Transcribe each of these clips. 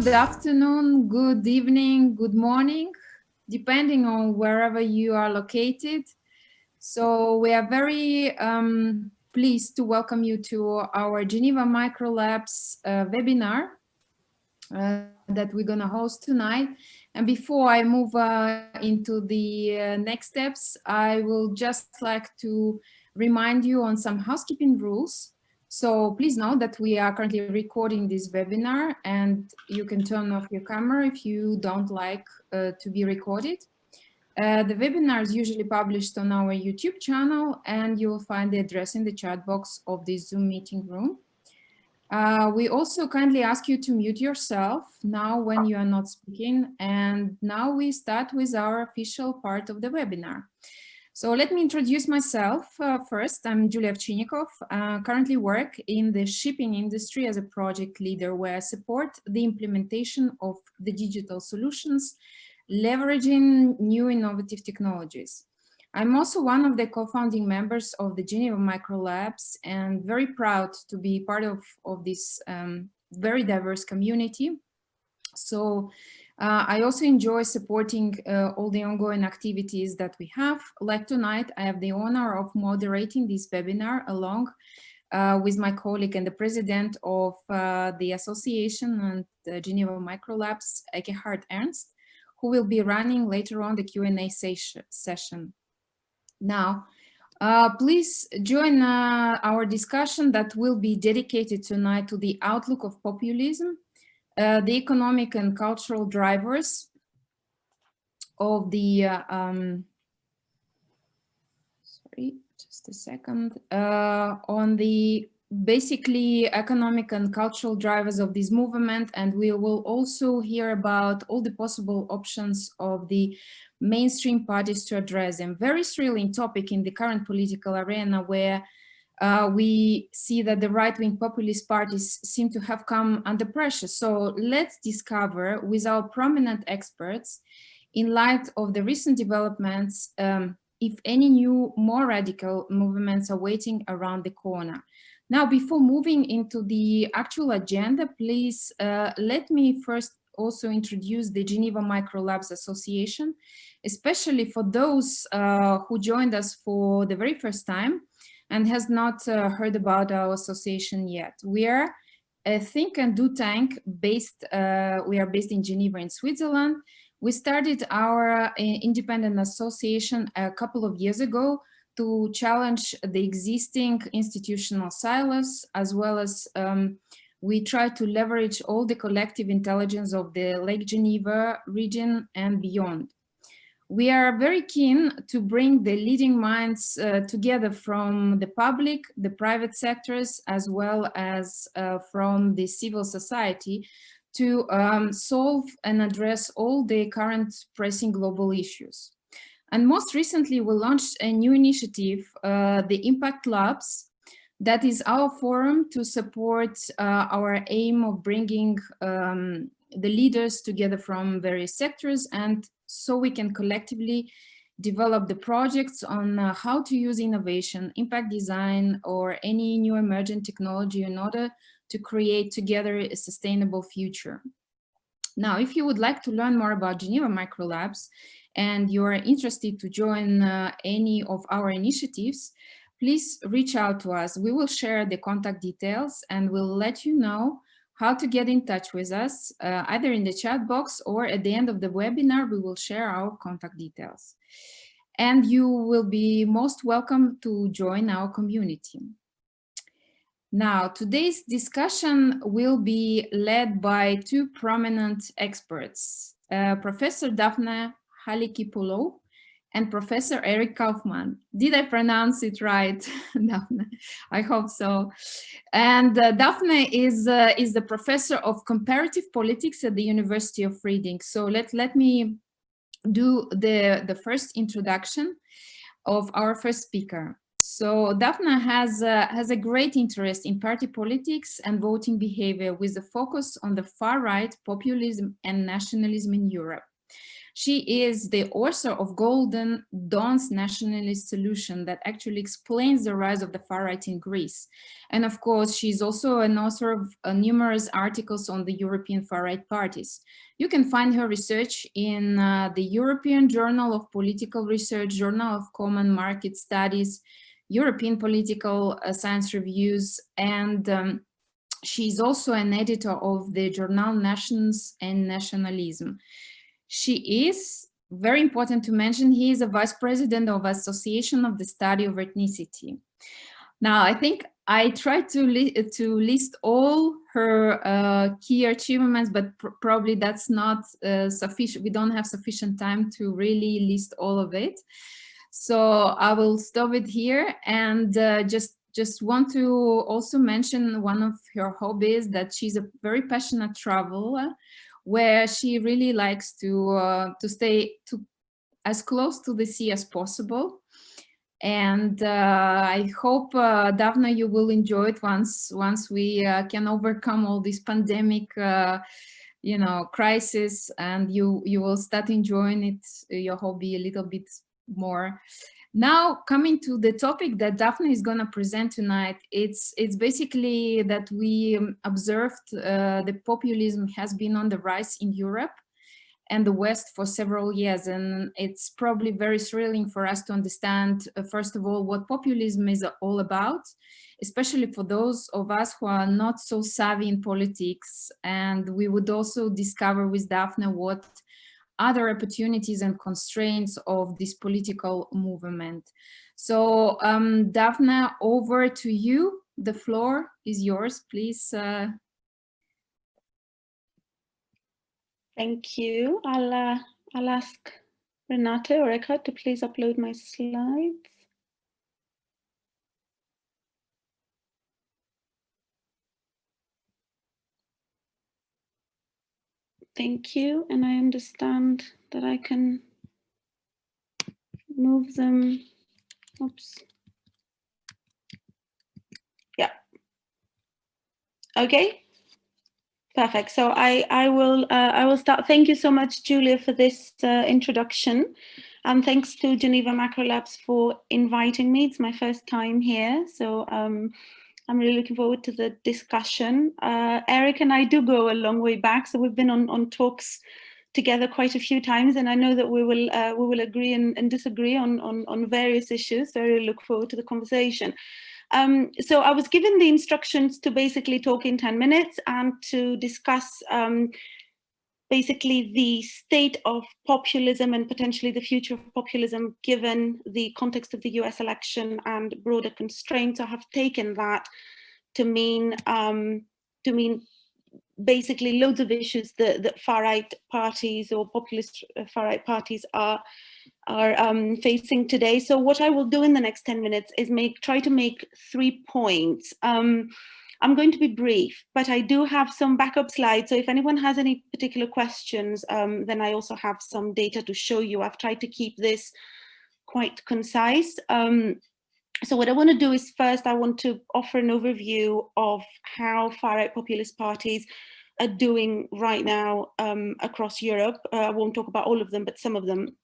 good afternoon, good evening, good morning, depending on wherever you are located. So we are very pleased to welcome you to our Geneva Micro Labs webinar that we're going to host tonight. And before I move into the next steps, I will just like to remind you on some housekeeping rules. So please know that we are currently recording this webinar and you can turn off your camera if you don't like to be recorded. The webinar is usually published on our YouTube channel and you will find the address in the chat box of this Zoom meeting room. We also kindly ask you to mute yourself now when you are not speaking. And now we start with our official part of the webinar. So let me introduce myself first. I'm Julia Ovcinnikov, currently work in the shipping industry as a project leader where I support the implementation of the digital solutions, leveraging new innovative technologies. I'm also one of the co-founding members of the Geneva Micro Labs and very proud to be part of this very diverse community. So I also enjoy supporting all the ongoing activities that we have. Like tonight, I have the honor of moderating this webinar along with my colleague and the president of the association and the Geneva Micro Labs, Ekkehard Ernst, who will be running later on the Q&A session. Now, please join our discussion that will be dedicated tonight to the outlook of populism, the economic and cultural drivers of the, sorry, just a second, on the basically economic and cultural drivers of this movement. And we will also hear about all the possible options of the mainstream parties to address them. Very thrilling topic in the current political arena where we see that the right-wing populist parties seem to have come under pressure. So let's discover with our prominent experts, in light of the recent developments, if any new, more radical movements are waiting around the corner. Now, before moving into the actual agenda, please let me first also introduce the Geneva Micro Labs Association, especially for those who joined us for the very first time and has not heard about our association yet. We are a think and do tank based, we are based in Geneva in Switzerland. We started our independent association a couple of years ago to challenge the existing institutional silos, as well as we try to leverage all the collective intelligence of the Lake Geneva region and beyond. We are very keen to bring the leading minds together from the public, the private sectors, as well as from the civil society to solve and address all the current pressing global issues. And most recently, we launched a new initiative, the Impact Labs, that is our forum to support our aim of bringing the leaders together from various sectors, and so we can collectively develop the projects on how to use innovation, impact design, or any new emergent technology in order to create together a sustainable future. Now, if you would like to learn more about Geneva Micro Labs and you are interested to join any of our initiatives, please reach out to us. We will share the contact details and we'll let you know how to get in touch with us, either in the chat box or at the end of the webinar, we will share our contact details. And you will be most welcome to join our community. Now, today's discussion will be led by two prominent experts, Professor Daphne Halikiopoulou and Professor Eric Kaufmann. Did I pronounce it right, Daphne? I hope so. And Daphne is the professor of comparative politics at the University of Reading. So let me do the first introduction of our first speaker. So Daphne has a great interest in party politics and voting behavior with a focus on the far right populism and nationalism in Europe. She is the author of Golden Dawn's Nationalist Solution that actually explains the rise of the far right in Greece. And of course, she's also an author of numerous articles on the European far right parties. You can find her research in the European Journal of Political Research, Journal of Common Market Studies, European Political Science Reviews, and she's also an editor of the journal Nations and Nationalism. She is, very important to mention, he is a vice president of Association of the Study of Ethnicity. Now, I think I tried to list all her key achievements, but probably that's not sufficient. We don't have sufficient time to really list all of it. So I will stop it here, and just want to also mention one of her hobbies, that she's a very passionate traveler, where she really likes to stay as close to the sea as possible. And I hope, Daphne, you will enjoy it once we can overcome all this pandemic, crisis, and you will start enjoying it, your hobby, a little bit more. Now, coming to the topic that Daphne is going to present tonight, it's basically that we observed the populism has been on the rise in Europe and the West for several years. And it's probably very thrilling for us to understand, first of all, what populism is all about, especially for those of us who are not so savvy in politics. And we would also discover with Daphne what other opportunities and constraints of this political movement. So Daphne, over to you. The floor is yours, please. Thank you. I'll ask Renate or Ekkehard to please upload my slides. Thank you, and I understand that I can move them. Oops. Yeah. Okay. Perfect. So I will start. Thank you so much, Julia, for this introduction, and thanks to Geneva Macro Labs for inviting me. It's my first time here, so I'm really looking forward to the discussion. Eric and I do go a long way back, so we've been on talks together quite a few times, and I know that we will agree and disagree on various issues. So I really look forward to the conversation. So I was given the instructions to basically talk in 10 minutes and to discuss basically the state of populism and potentially the future of populism given the context of the US election and broader constraints. I have taken that to mean basically loads of issues that far-right parties or populist far-right parties are facing today. So what I will do in the next 10 minutes is try to make 3 points. I'm going to be brief, but I do have some backup slides. So if anyone has any particular questions, then I also have some data to show you. I've tried to keep this quite concise. So what I want to do is first, I want to offer an overview of how far-right populist parties are doing right now across Europe. I won't talk about all of them, but some of them.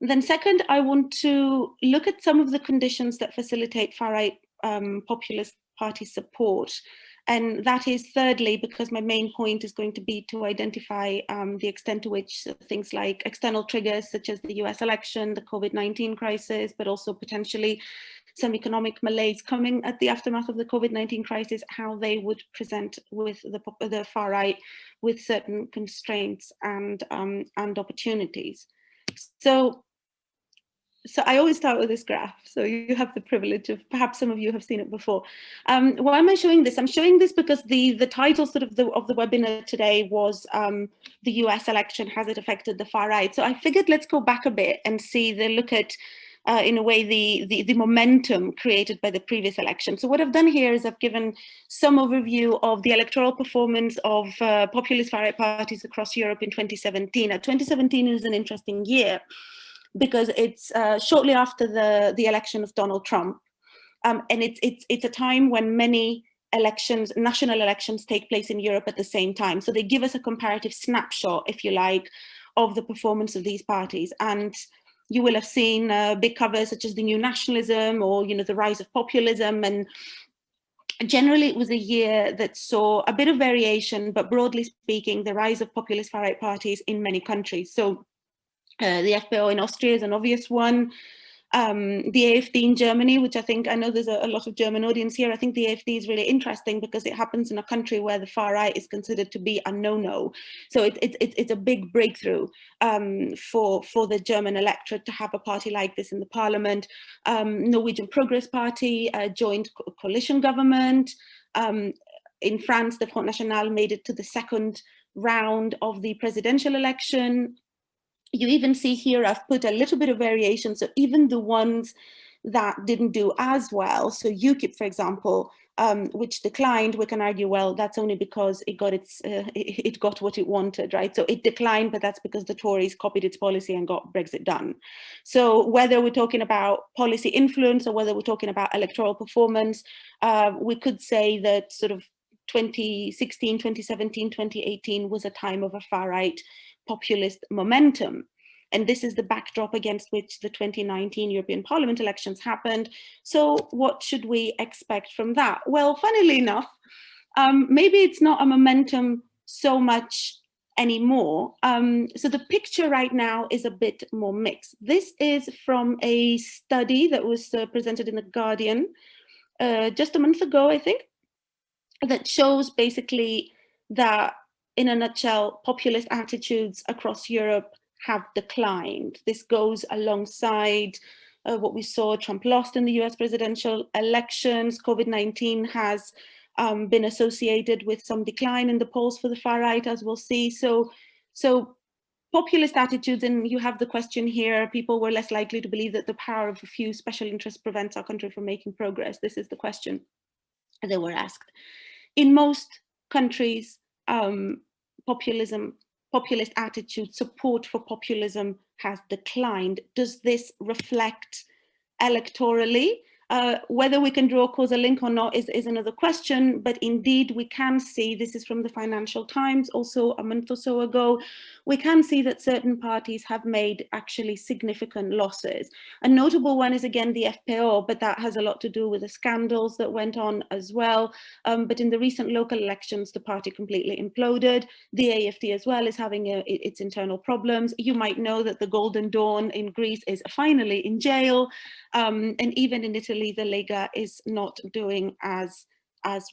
Then second, I want to look at some of the conditions that facilitate far-right populist party support. And that is thirdly, because my main point is going to be to identify the extent to which things like external triggers, such as the US election, the COVID-19 crisis, but also potentially some economic malaise coming at the aftermath of the COVID-19 crisis, how they would present with the far right with certain constraints and opportunities. So I always start with this graph. So you have the privilege of, perhaps some of you have seen it before. Why am I showing this? I'm showing this because the title sort of the webinar today was the US election, has it affected the far right? So I figured let's go back a bit and look at, in a way, the momentum created by the previous election. So what I've done here is I've given some overview of the electoral performance of populist far right parties across Europe in 2017. Now, 2017 is an interesting year, because it's shortly after the election of Donald Trump. And it's a time when many elections, national elections, take place in Europe at the same time. So they give us a comparative snapshot, if you like, of the performance of these parties. And you will have seen big covers such as the new nationalism or, you know, the rise of populism. And generally it was a year that saw a bit of variation, but broadly speaking, the rise of populist far-right parties in many countries. So the FPÖ in Austria is an obvious one. The AfD in Germany, which I know there's a lot of German audience here. I think the AfD is really interesting because it happens in a country where the far right is considered to be a no-no. So it's a big breakthrough for the German electorate to have a party like this in the parliament. Norwegian Progress Party joined coalition government. In France, the Front National made it to the second round of the presidential election. You even see here, I've put a little bit of variation. So even the ones that didn't do as well, so UKIP, for example, which declined, we can argue, well, that's only because it got what it wanted, right? So it declined, but that's because the Tories copied its policy and got Brexit done. So whether we're talking about policy influence or whether we're talking about electoral performance, we could say that sort of 2016, 2017, 2018 was a time of a far-right populist momentum. And this is the backdrop against which the 2019 European Parliament elections happened. So what should we expect from that? Well, funnily enough, maybe it's not a momentum so much anymore. So the picture right now is a bit more mixed. This is from a study that was presented in The Guardian just a month ago, I think, that shows basically that, in a nutshell, populist attitudes across Europe have declined. This goes alongside what we saw. Trump lost in the US presidential elections. COVID-19 has been associated with some decline in the polls for the far right, as we'll see. So populist attitudes, and you have the question here, people were less likely to believe that the power of a few special interests prevents our country from making progress. This is the question they were asked. In most countries, populist attitude, support for populism has declined. Does this reflect electorally? Whether we can draw a causal link or not is another question, but indeed we can see, this is from the Financial Times also a month or so ago, we can see that certain parties have made actually significant losses. A notable one is again the FPÖ, but that has a lot to do with the scandals that went on as well. But in the recent local elections, the party completely imploded. The AfD as well is having its internal problems. You might know that the Golden Dawn in Greece is finally in jail. And even in Italy, the Lega is not doing as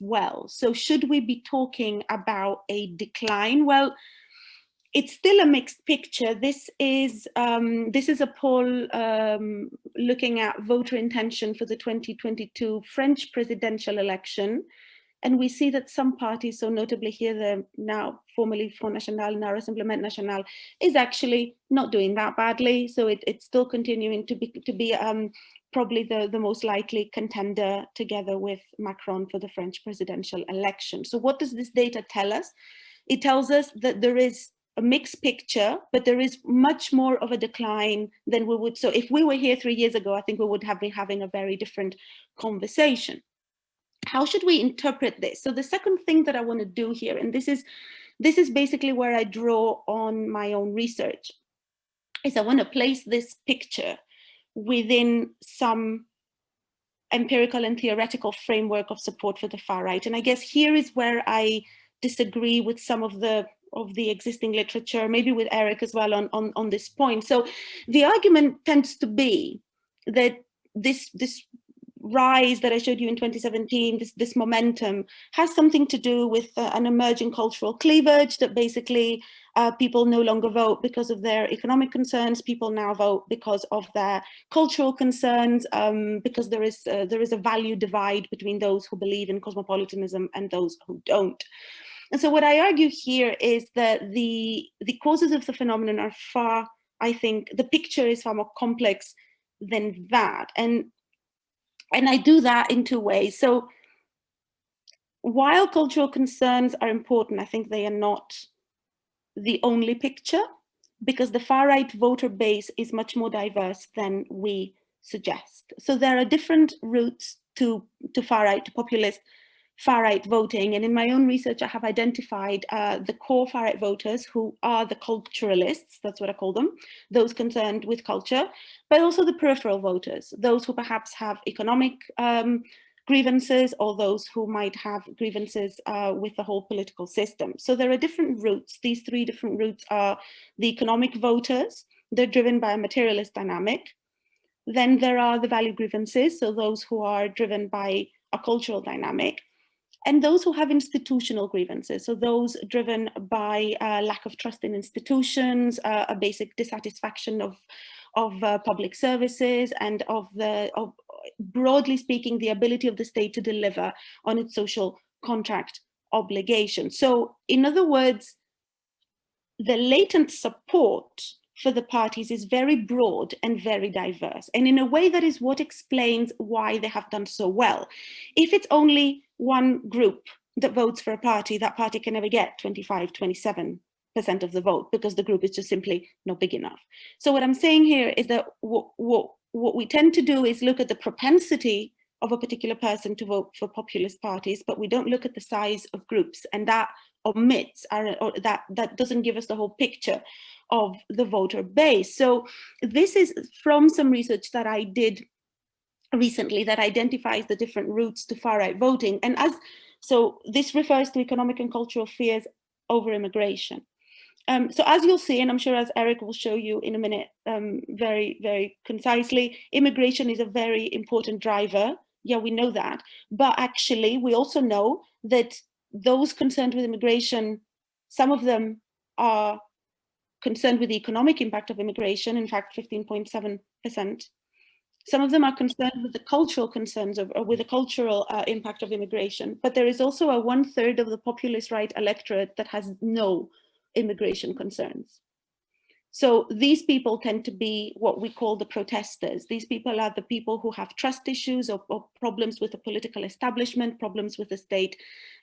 well. So should we be talking about a decline? Well, it's still a mixed picture. This is a poll looking at voter intention for the 2022 French presidential election. And we see that some parties, so notably here, the now formerly Front National, now Rassemblement National, is actually not doing that badly. So it's still continuing to be probably the most likely contender together with Macron for the French presidential election. So what does this data tell us? It tells us that there is a mixed picture, but there is much more of a decline than we would. So if we were here 3 years ago, I think we would have been having a very different conversation. How should we interpret this? So the second thing that I want to do here, and this is basically where I draw on my own research, is I want to place this picture within some empirical and theoretical framework of support for the far right. And I guess here is where I disagree with some of the existing literature, maybe with Eric as well on this point. So the argument tends to be that this rise that I showed you in 2017, this momentum, has something to do with an emerging cultural cleavage, that basically people no longer vote because of their economic concerns. People now vote because of their cultural concerns, because there is a value divide between those who believe in cosmopolitanism and those who don't. And so what I argue here is that the causes of the phenomenon are far, I think, the picture is far more complex than that. And I do that in two ways. So while cultural concerns are important, I think they are not the only picture, because the far-right voter base is much more diverse than we suggest. So there are different routes to far-right, to populist far-right voting. And in my own research, I have identified the core far-right voters, who are the culturalists, that's what I call them, those concerned with culture, but also the peripheral voters, those who perhaps have economic grievances, or those who might have grievances with the whole political system. So there are different routes. These three different routes are the economic voters. They're driven by a materialist dynamic. Then there are the value grievances, so those who are driven by a cultural dynamic, and those who have institutional grievances, so those driven by lack of trust in institutions, a basic dissatisfaction of public services, and of broadly speaking, the ability of the state to deliver on its social contract obligation. So in other words, the latent support for the parties is very broad and very diverse. And in a way, that is what explains why they have done so well. If it's only one group that votes for a party, that party can never get 25, 27% of the vote, because the group is just simply not big enough. So what I'm saying here is that what we tend to do is look at the propensity of a particular person to vote for populist parties, but we don't look at the size of groups, and that omits, or that doesn't give us the whole picture of the voter base. So this is from some research that I did recently that identifies the different routes to far-right voting. And so this refers to economic and cultural fears over immigration. So as you'll see, and I'm sure as Eric will show you in a minute, very, very concisely, immigration is a very important driver. Yeah, we know that. But actually, we also know that those concerned with immigration, some of them are concerned with the economic impact of immigration, in fact, 15.7%. Some of them are concerned with the cultural concerns or with the cultural impact of immigration. But there is also a 1/3 of the populist right electorate that has no immigration concerns. So these people tend to be what we call the protesters. These people are the people who have trust issues or problems with the political establishment, problems with the state,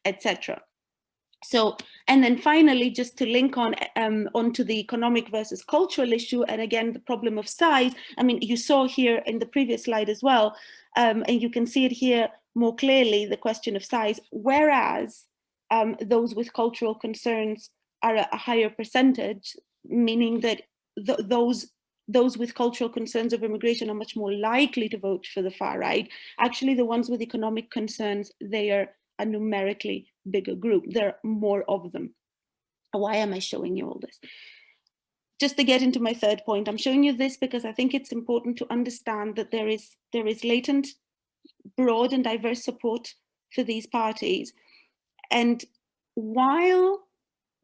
etc. So, and then finally, just to link on onto the economic versus cultural issue, and again, the problem of size. I mean, you saw here in the previous slide as well, and you can see it here more clearly, the question of size, whereas those with cultural concerns are a higher percentage, meaning that those with cultural concerns of immigration are much more likely to vote for the far right. Actually, the ones with economic concerns, they are a numerically bigger group. There are more of them. Why am I showing you all this? Just to get into my third point, I'm showing you this because I think it's important to understand that there is latent, broad and diverse support for these parties. And while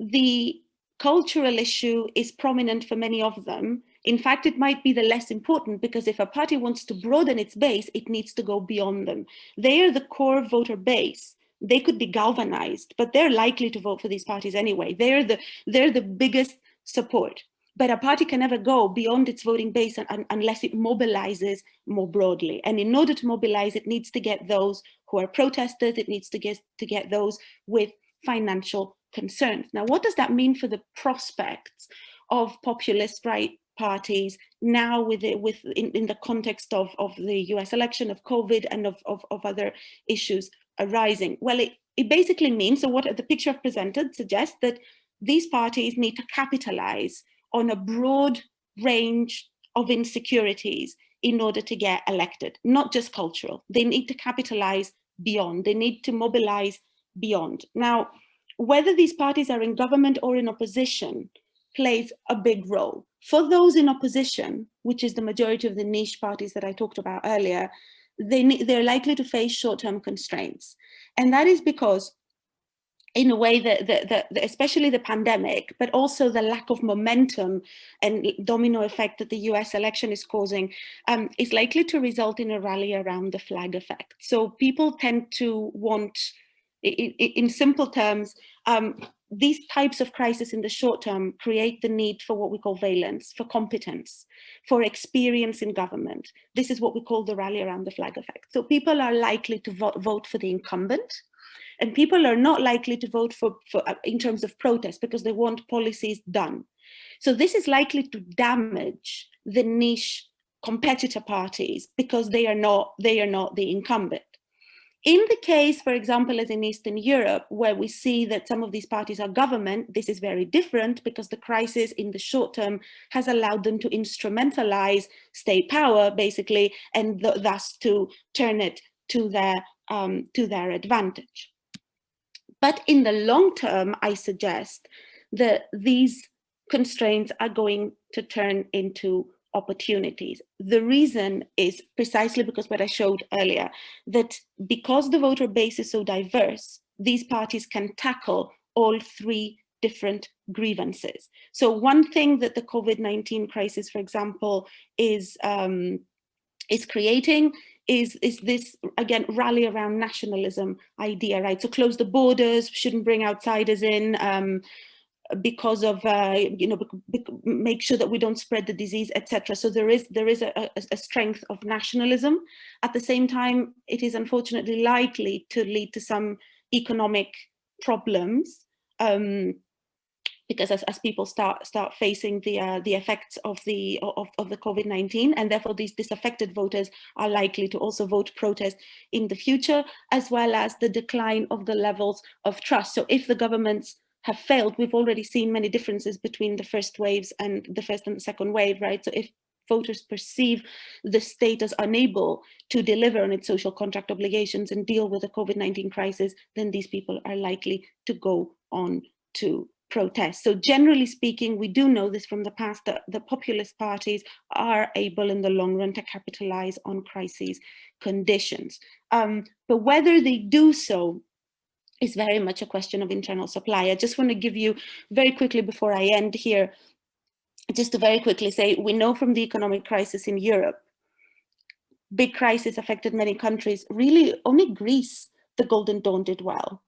the cultural issue is prominent for many of them, in fact, it might be the less important, because if a party wants to broaden its base, it needs to go beyond them. They are the core voter base. They could be galvanized, but they're likely to vote for these parties anyway. They're the biggest support. But a party can never go beyond its voting base unless it mobilizes more broadly. And in order to mobilize, it needs to get those who are protesters. It needs to get those with financial concerns. Now, what does that mean for the prospects of populist right parties now in the context of the US election, of COVID, and of other issues arising? Well, it basically means, so what the picture I've presented suggests that these parties need to capitalize on a broad range of insecurities in order to get elected, not just cultural. They need to capitalize beyond. They need to mobilize beyond. Now, whether these parties are in government or in opposition plays a big role. For those in opposition, which is the majority of the niche parties that I talked about earlier, they're likely to face short-term constraints. And that is because, in a way, that especially the pandemic, but also the lack of momentum and domino effect that the US election is causing, is likely to result in a rally around the flag effect. So people tend to want, in simple terms, these types of crises in the short term create the need for what we call valence, for competence, for experience in government. This is what we call the rally around the flag effect. So people are likely to vote for the incumbent, and people are not likely to vote for in terms of protest, because they want policies done. So this is likely to damage the niche competitor parties because they are not the incumbent. In the case, for example, as in Eastern Europe, where we see that some of these parties are government, this is very different because the crisis in the short term has allowed them to instrumentalize state power, basically, and thus to turn it to their advantage. But in the long term, I suggest that these constraints are going to turn into opportunities. The reason is precisely because what I showed earlier, that because the voter base is so diverse, these parties can tackle all three different grievances. So one thing that the COVID-19 crisis, for example, is creating is this, again, rally around nationalism idea, right? So close the borders, shouldn't bring outsiders in, because of, make sure that we don't spread the disease, etc. So there is a strength of nationalism. At the same time, it is unfortunately likely to lead to some economic problems, because as people start facing the effects of the COVID-19, and therefore these disaffected voters are likely to also vote protest in the future, as well as the decline of the levels of trust. So if the governments have failed, we've already seen many differences between the first waves and the first and the second wave, right? So if voters perceive the state as unable to deliver on its social contract obligations and deal with the COVID-19 crisis, then these people are likely to go on to protest. So generally speaking, we do know this from the past, that the populist parties are able in the long run to capitalize on crises conditions. But whether they do so is very much a question of internal supply. I just want to give you very quickly, before I end here, just to very quickly say, we know from the economic crisis in Europe, big crisis affected many countries. Really only Greece, the Golden Dawn, did well.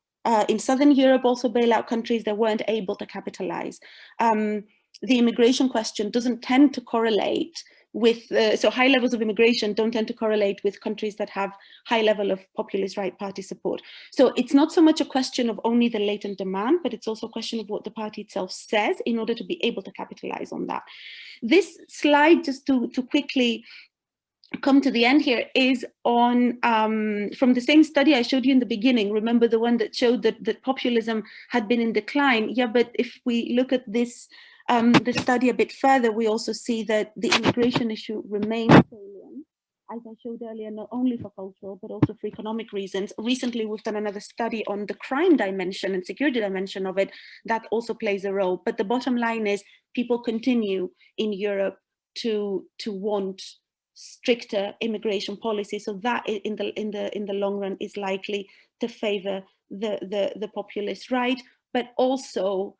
In Southern Europe, also bailout countries that weren't able to capitalize. The immigration question doesn't tend to correlate with, so high levels of immigration don't tend to correlate with countries that have high level of populist right party support. So it's not so much a question of only the latent demand, but it's also a question of what the party itself says in order to be able to capitalize on that. This slide, just to quickly come to the end here, is on from the same study I showed you in the beginning. Remember the one that showed that populism had been in decline? Yeah, but if we look at this, the study a bit further, we also see that the immigration issue remains salient, as I showed earlier, not only for cultural, but also for economic reasons. Recently, we've done another study on the crime dimension and security dimension of it. That also plays a role. But the bottom line is people continue in Europe to want stricter immigration policy, so that in the long run is likely to favor the populist right. But also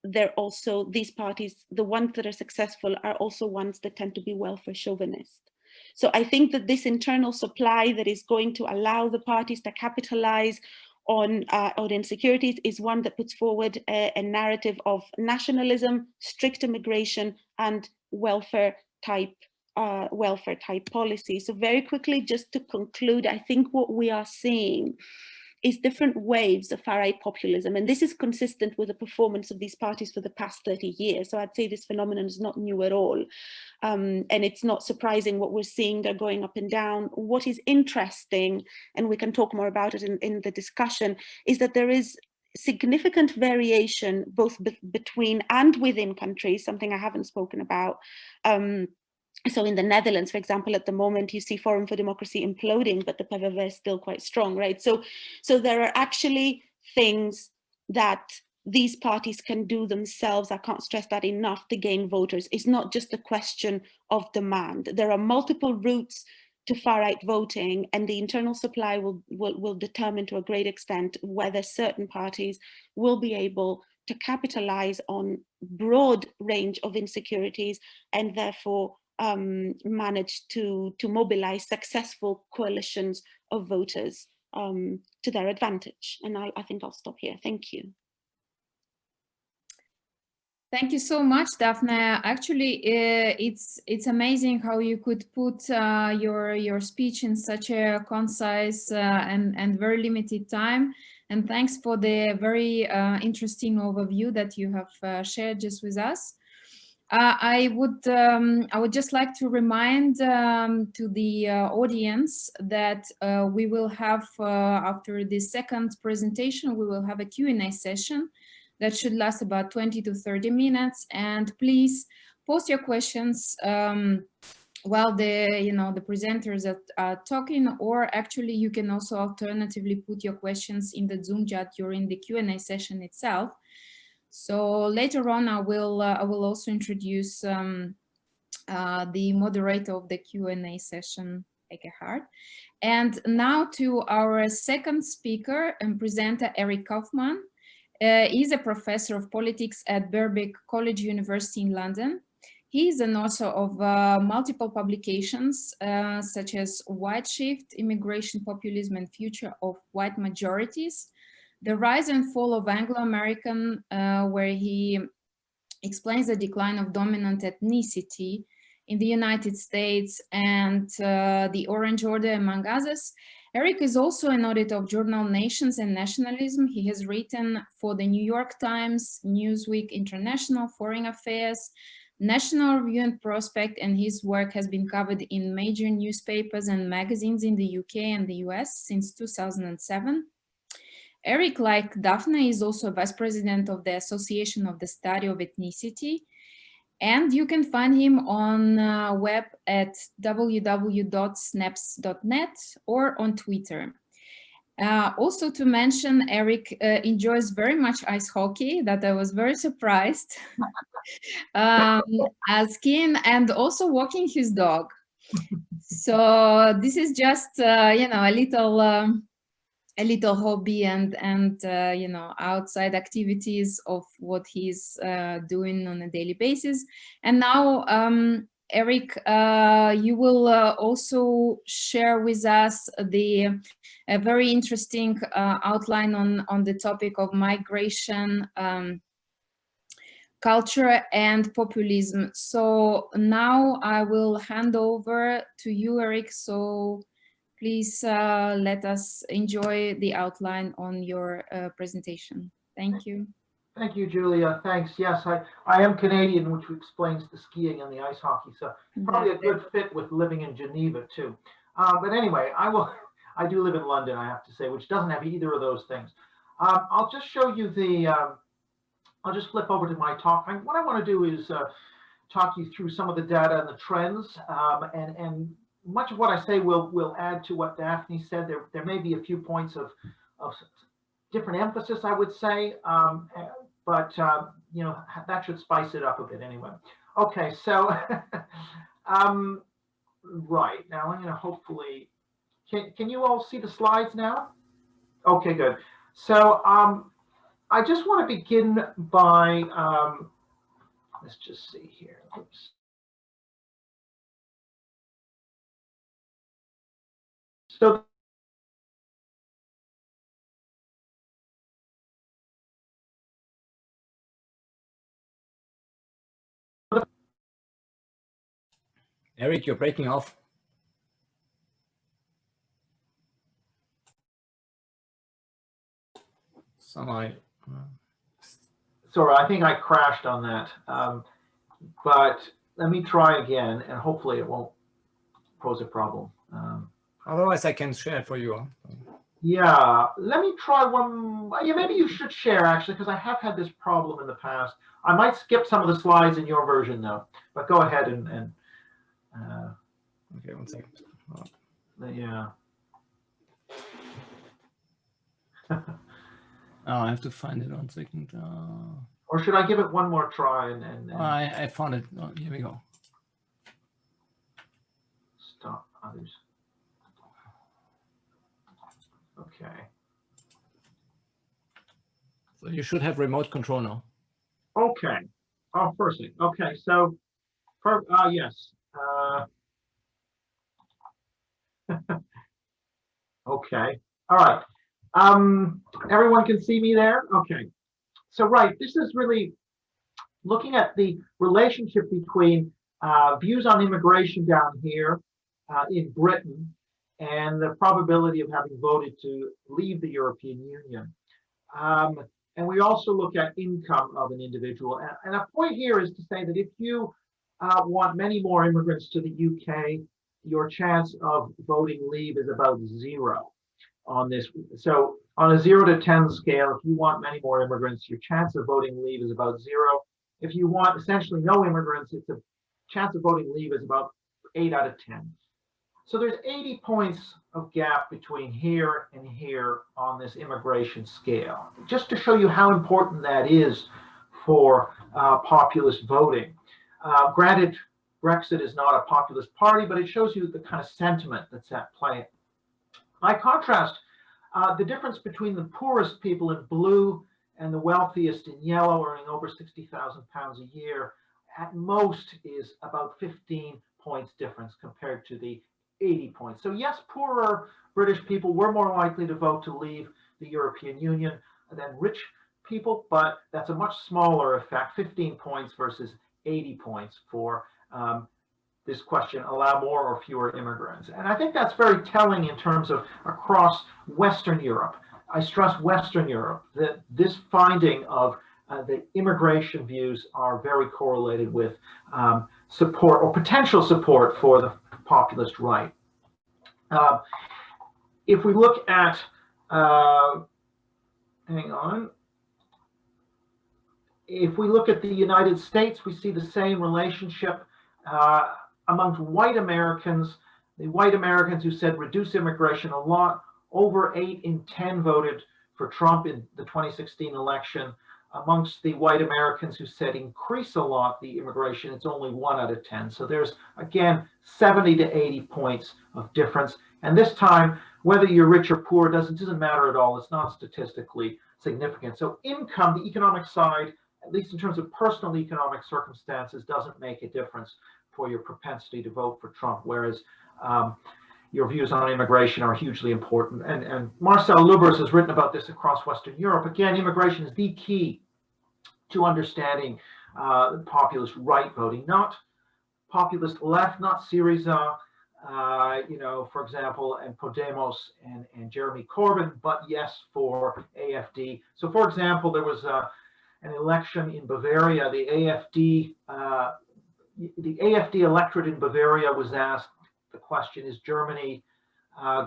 these parties, the ones that are successful, are also ones that tend to be welfare chauvinist. So I think that this internal supply that is going to allow the parties to capitalize on insecurities is one that puts forward a narrative of nationalism, strict immigration, and welfare type policy. So very quickly, just to conclude, I think what we are seeing is different waves of far-right populism, and this is consistent with the performance of these parties for the past 30 years. So I'd say this phenomenon is not new at all, and it's not surprising what we're seeing. They're going up and down. What is interesting, and we can talk more about it in the discussion, is that there is significant variation both between and within countries, something I haven't spoken about. So in the Netherlands, for example, at the moment, you see Forum for Democracy imploding, but the PVV is still quite strong, right? So there are actually things that these parties can do themselves. I can't stress that enough, to gain voters. It's not just a question of demand. There are multiple routes to far-right voting, and the internal supply will determine to a great extent whether certain parties will be able to capitalize on broad range of insecurities and therefore manage to mobilize successful coalitions of voters to their advantage. And I think I'll stop here. Thank you. Thank you so much, Daphne. Actually, it's amazing how you could put your speech in such a concise and very limited time. And thanks for the very interesting overview that you have shared just with us. I would just like to remind to the audience that we will have, after the second presentation, we will have a Q&A session that should last about 20 to 30 minutes. And please post your questions while the presenters are talking, or actually you can also alternatively put your questions in the Zoom chat during the Q&A session itself. So later on, I will also introduce the moderator of the Q&A session, Ekkehard. And now to our second speaker and presenter, Eric Kaufmann. He's a professor of politics at Birkbeck College University in London. He is an author of multiple publications, such as White Shift, Immigration, Populism, and Future of White Majorities, The Rise and Fall of Anglo-American, where he explains the decline of dominant ethnicity in the United States, and The Orange Order, among others. Eric is also an auditor of journal Nations and Nationalism. He has written for the New York Times, Newsweek International, Foreign Affairs, National Review and Prospect, and his work has been covered in major newspapers and magazines in the UK and the US since 2007. Eric, like Daphne, is also vice president of the Association of the Study of Ethnicity, and you can find him on web at www.snaps.net or on Twitter. Also to mention, Eric enjoys very much ice hockey, that I was very surprised, skiing, and also walking his dog. So this is just, a little hobby and outside activities of what he's doing on a daily basis. And now, Eric, you will also share with us a very interesting outline on the topic of migration, culture, and populism. So now I will hand over to you, Eric. So please let us enjoy the outline on your presentation. Thank you. Thank you, Julia. Thanks. Yes, I am Canadian, which explains the skiing and the ice hockey. So probably a good fit with living in Geneva too. But anyway, I do live in London, I have to say, which doesn't have either of those things. I'll just show you I'll just flip over to my talk. What I want to do is talk you through some of the data and the trends, and much of what I say will add to what Daphne said. There may be a few points of different emphasis, I would say, but that should spice it up a bit anyway. Okay, so right now I'm going to hopefully can you all see the slides now? Okay, good. So I just want to begin by let's just see here. Oops. So Eric, you're breaking off. Sorry, I think I crashed on that. But let me try again, and hopefully it won't pose a problem. Otherwise, I can share for you. Yeah, let me try one. Yeah, maybe you should share, actually, because I have had this problem in the past. I might skip some of the slides in your version, though. But go ahead and okay, 1 second. Yeah. Oh, I have to find it 1 second. Or should I give it one more try? I found it. Oh, here we go. Stop others. Okay. So you should have remote control now. Okay. Oh, perfect. Okay, so yes. Okay. All right. Everyone can see me there? Okay. So, right, this is really looking at the relationship between views on immigration down here in Britain and the probability of having voted to leave the European Union. And we also look at income of an individual. And a point here is to say that if you want many more immigrants to the UK, your chance of voting Leave is about 0 on this. So on a 0 to 10 scale, if you want many more immigrants, your chance of voting Leave is about 0. If you want essentially no immigrants, it's a chance of voting Leave is about 8 out of 10. So there's 80 points of gap between here and here on this immigration scale, just to show you how important that is for populist voting. Granted, Brexit is not a populist party, but it shows you the kind of sentiment that's at play. By contrast, the difference between the poorest people in blue and the wealthiest in yellow, earning over £60,000 a year, at most is about 15 points difference compared to the 80 points. So yes, poorer British people were more likely to vote to leave the European Union than rich people, but that's a much smaller effect, 15 points versus 80 points for this question, allow more or fewer immigrants. And I think that's very telling in terms of across Western Europe. I stress Western Europe, that this finding of the immigration views are very correlated with support or potential support for the populist right. If we look at, if we look at the United States, we see the same relationship amongst white Americans. The white Americans who said reduce immigration a lot, over 8 in 10 voted for Trump in the 2016 election. Amongst the white Americans who said increase a lot the immigration, it's only 1 out of 10. So there's, again, 70 to 80 points of difference. And this time, whether you're rich or poor, doesn't matter at all. It's not statistically significant. So income, the economic side, at least in terms of personal economic circumstances, doesn't make a difference for your propensity to vote for Trump, whereas your views on immigration are hugely important. And Marcel Lubers has written about this across Western Europe. Again, immigration is the key to understanding populist right voting, not populist left, not Syriza, for example, and Podemos and Jeremy Corbyn, but yes, for AFD. So for example, there was an election in Bavaria. The AFD electorate in Bavaria was asked the question, is Germany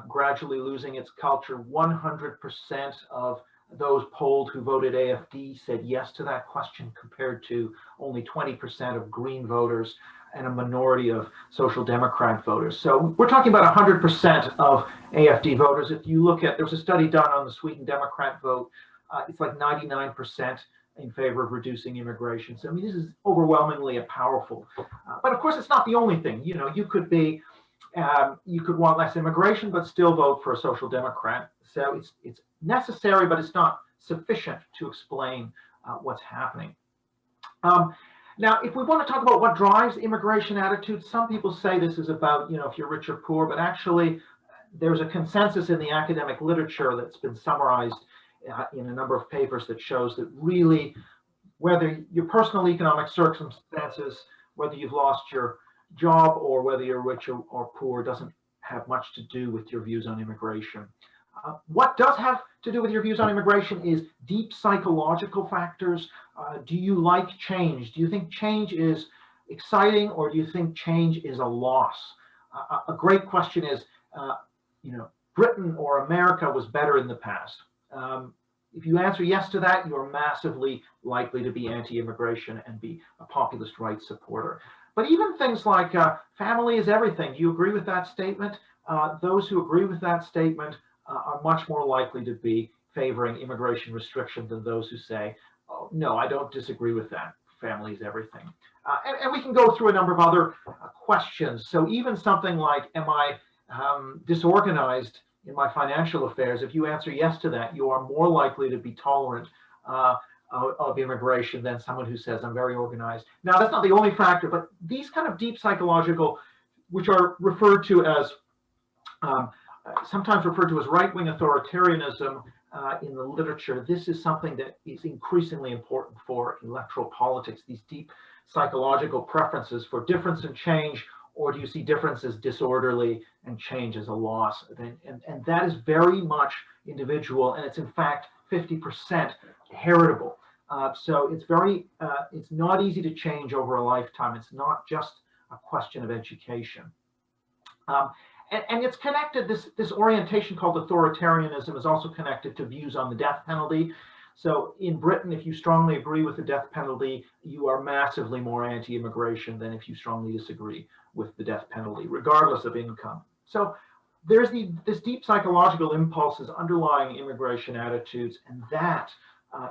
gradually losing its culture? 100% of those polled who voted AFD said yes to that question, compared to only 20% of Green voters and a minority of Social Democrat voters. So we're talking about 100% of AFD voters. If you look at, there was a study done on the Sweden Democrat vote, it's like 99% in favor of reducing immigration. So I mean, this is overwhelmingly a powerful, but of course it's not the only thing. You could be, you could want less immigration, but still vote for a Social Democrat. So it's necessary, but it's not sufficient to explain what's happening. Now, if we want to talk about what drives immigration attitudes, some people say this is about, if you're rich or poor, but actually there's a consensus in the academic literature that's been summarized in a number of papers that shows that really, whether your personal economic circumstances, whether you've lost your job or whether you're rich or poor, doesn't have much to do with your views on immigration. What does have to do with your views on immigration is deep psychological factors. Do you like change? Do you think change is exciting, or do you think change is a loss? A great question is, Britain or America was better in the past. If you answer yes to that, you're massively likely to be anti-immigration and be a populist rights supporter. But even things like family is everything. Do you agree with that statement? Those who agree with that statement are much more likely to be favoring immigration restriction than those who say, oh, no, I don't disagree with that. Family is everything. And we can go through a number of other questions. So even something like, am I disorganized in my financial affairs? If you answer yes to that, you are more likely to be tolerant of immigration than someone who says, I'm very organized. Now, that's not the only factor, but these kind of deep psychological, which are referred to as, sometimes referred to as right-wing authoritarianism in the literature, this is something that is increasingly important for electoral politics, these deep psychological preferences for difference and change, or do you see difference as disorderly and change as a loss? And that is very much individual, and it's in fact 50% heritable. So it's not easy to change over a lifetime. It's not just a question of education. And it's connected, this orientation called authoritarianism is also connected to views on the death penalty. So in Britain, if you strongly agree with the death penalty, you are massively more anti-immigration than if you strongly disagree with the death penalty, regardless of income. So there's this deep psychological impulses underlying immigration attitudes, and that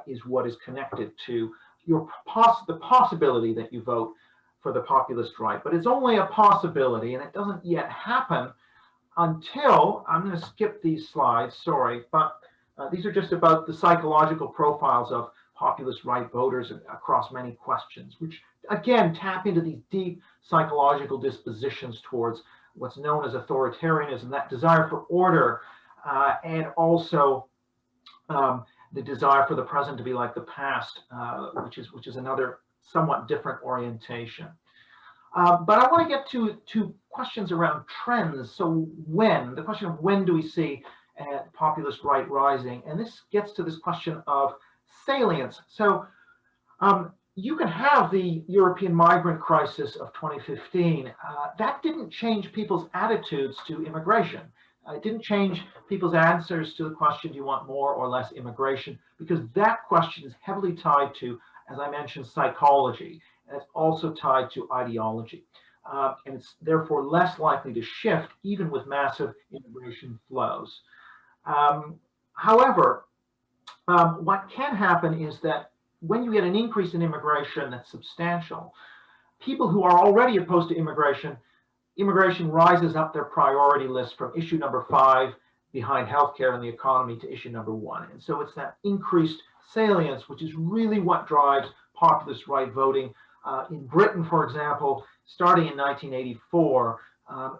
is what is connected to the possibility that you vote for the populist right. But it's only a possibility, and it doesn't yet happen until, I'm going to skip these slides, sorry, but these are just about the psychological profiles of populist right voters across many questions, which again tap into these deep psychological dispositions towards what's known as authoritarianism, that desire for order, and also the desire for the present to be like the past, which is another somewhat different orientation. But I want to get to questions around trends. So the question of when do we see populist right rising? And this gets to this question of salience. So you can have the European migrant crisis of 2015. That didn't change people's attitudes to immigration. It didn't change people's answers to the question, do you want more or less immigration? Because that question is heavily tied to, as I mentioned, psychology. And it's also tied to ideology. And it's therefore less likely to shift even with massive immigration flows. However, what can happen is that when you get an increase in immigration that's substantial, people who are already opposed to immigration rises up their priority list from issue number 5 behind healthcare and the economy to issue number 1. And so it's that increased salience, which is really what drives populist right voting. In Britain, for example, starting in 1984,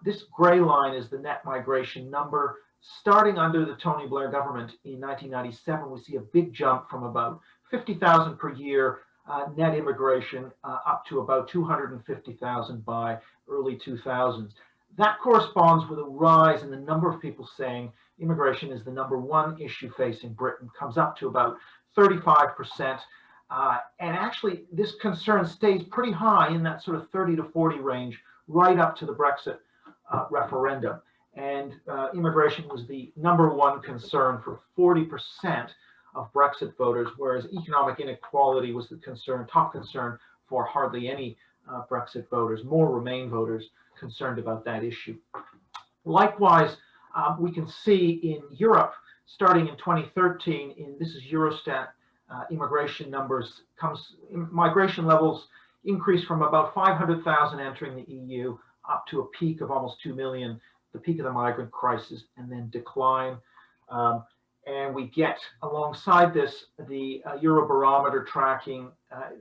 this gray line is the net migration number. Starting under the Tony Blair government in 1997, we see a big jump from about 50,000 per year net immigration up to about 250,000 by early 2000s. That corresponds with a rise in the number of people saying immigration is the #1 issue facing Britain, comes up to about 35%. And actually, this concern stays pretty high in that sort of 30 to 40 range, right up to the Brexit referendum. And immigration was the #1 concern for 40% of Brexit voters, whereas economic inequality was the top concern for hardly any Brexit voters, more Remain voters concerned about that issue. Likewise, we can see in Europe, starting in 2013, this is Eurostat immigration numbers, migration levels increased from about 500,000 entering the EU up to a peak of almost 2 million, the peak of the migrant crisis, and then decline. And we get alongside this the Eurobarometer tracking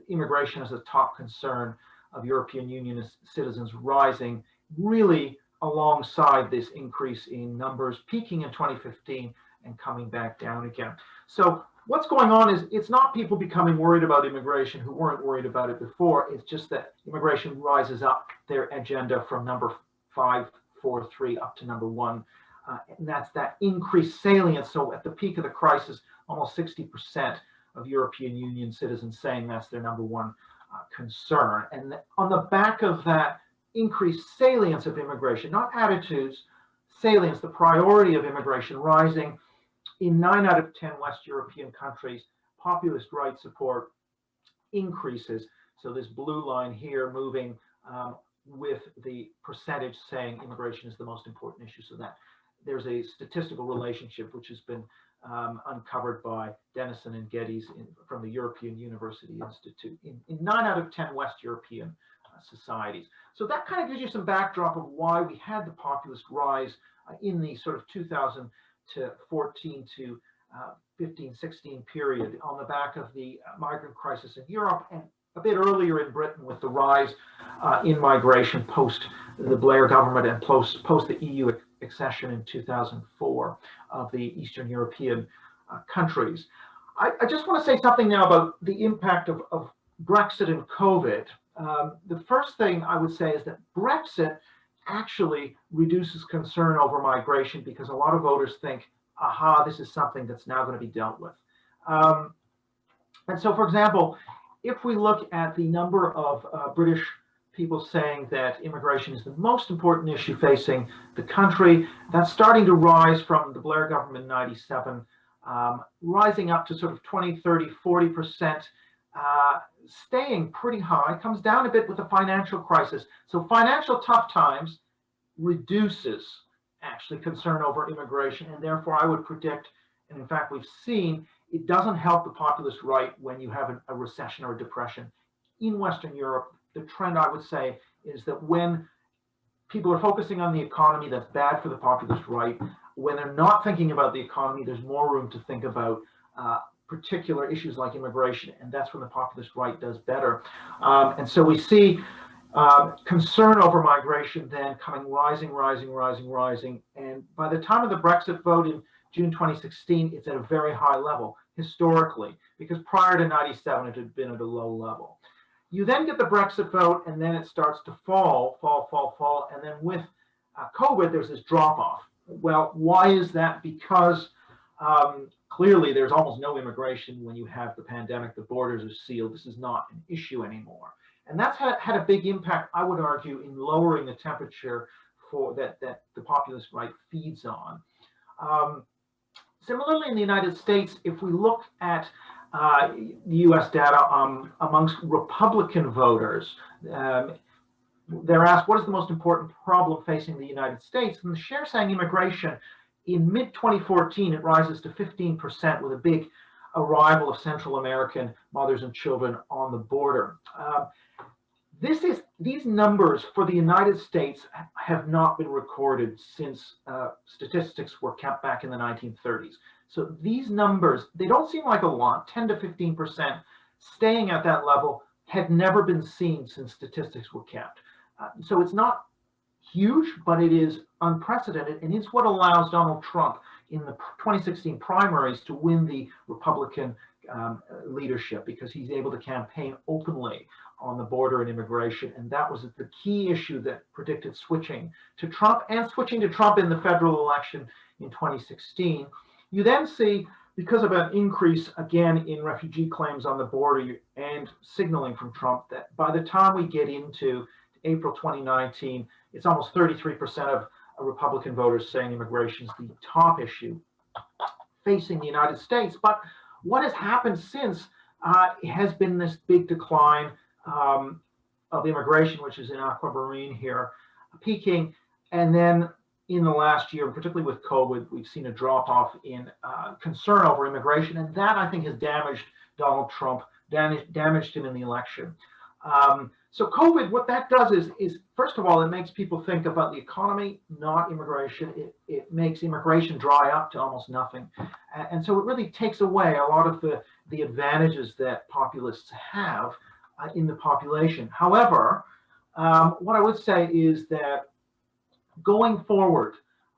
immigration as a top concern of European Union citizens rising really alongside this increase in numbers, peaking in 2015 and coming back down again. So what's going on is it's not people becoming worried about immigration who weren't worried about it before. It's just that immigration rises up their agenda from number 5, 4, 3 up to #1. And that's that increased salience. So at the peak of the crisis, almost 60% of European Union citizens saying that's their #1 concern. And on the back of that increased salience of immigration, not attitudes, salience, the priority of immigration rising, in 9 out of 10 West European countries, populist right support increases. So this blue line here moving with the percentage saying immigration is the most important issue. So that there's a statistical relationship which has been uncovered by Denison and Geddes from the European University Institute in 9 out of 10 West European societies. So that kind of gives you some backdrop of why we had the populist rise in the sort of 2014 to 15-16 period on the back of the migrant crisis in Europe, and a bit earlier in Britain with the rise in migration post the Blair government and post the EU accession in 2004 of the Eastern European countries. I just want to say something now about the impact of Brexit and COVID. The first thing I would say is that Brexit actually reduces concern over migration because a lot of voters think, aha, this is something that's now going to be dealt with. And so, for example, if we look at the number of British people saying that immigration is the most important issue facing the country, that's starting to rise from the Blair government in 97, rising up to sort of 20, 30, 40%, staying pretty high, comes down a bit with the financial crisis. So financial tough times reduces actually concern over immigration, and therefore I would predict, and in fact we've seen, it doesn't help the populist right when you have a recession or a depression. In Western Europe, the trend I would say is that when people are focusing on the economy, that's bad for the populist right. When they're not thinking about the economy, there's more room to think about particular issues like immigration, and that's when the populist right does better. And so we see concern over migration then rising, and by the time of the Brexit vote in June 2016, it's at a very high level historically, because prior to 97, it had been at a low level. You then get the Brexit vote, and then it starts to fall, and then with COVID, there's this drop off. Well, why is that? Because clearly there's almost no immigration when you have the pandemic, the borders are sealed, this is not an issue anymore. And that's had a big impact, I would argue, in lowering the temperature for that the populist right feeds on. Similarly, in the United States, if we look at the US data amongst Republican voters, they're asked, what is the most important problem facing the United States? And the share saying immigration, in mid-2014, it rises to 15% with a big arrival of Central American mothers and children on the border. These numbers for the United States have not been recorded since statistics were kept back in the 1930s. So these numbers, they don't seem like a lot, 10 to 15%, staying at that level had never been seen since statistics were kept. So it's not huge, but it is unprecedented, and it's what allows Donald Trump in the 2016 primaries to win the Republican leadership, because he's able to campaign openly on the border and immigration, and that was the key issue that predicted switching to Trump, and switching to Trump in the federal election in 2016. You then see, because of an increase again in refugee claims on the border and signaling from Trump, that by the time we get into April 2019, it's almost 33% of Republican voters saying immigration is the top issue facing the United States. But what has happened since has been this big decline of immigration, which is in aquamarine here, peaking. And then in the last year, particularly with COVID, we've seen a drop off in concern over immigration. And that, I think, has damaged Donald Trump, damaged him in the election. So COVID, what that does is, first of all, it makes people think about the economy, not immigration. It makes immigration dry up to almost nothing. And so it really takes away a lot of the advantages that populists have in the population. However, what I would say is that going forward,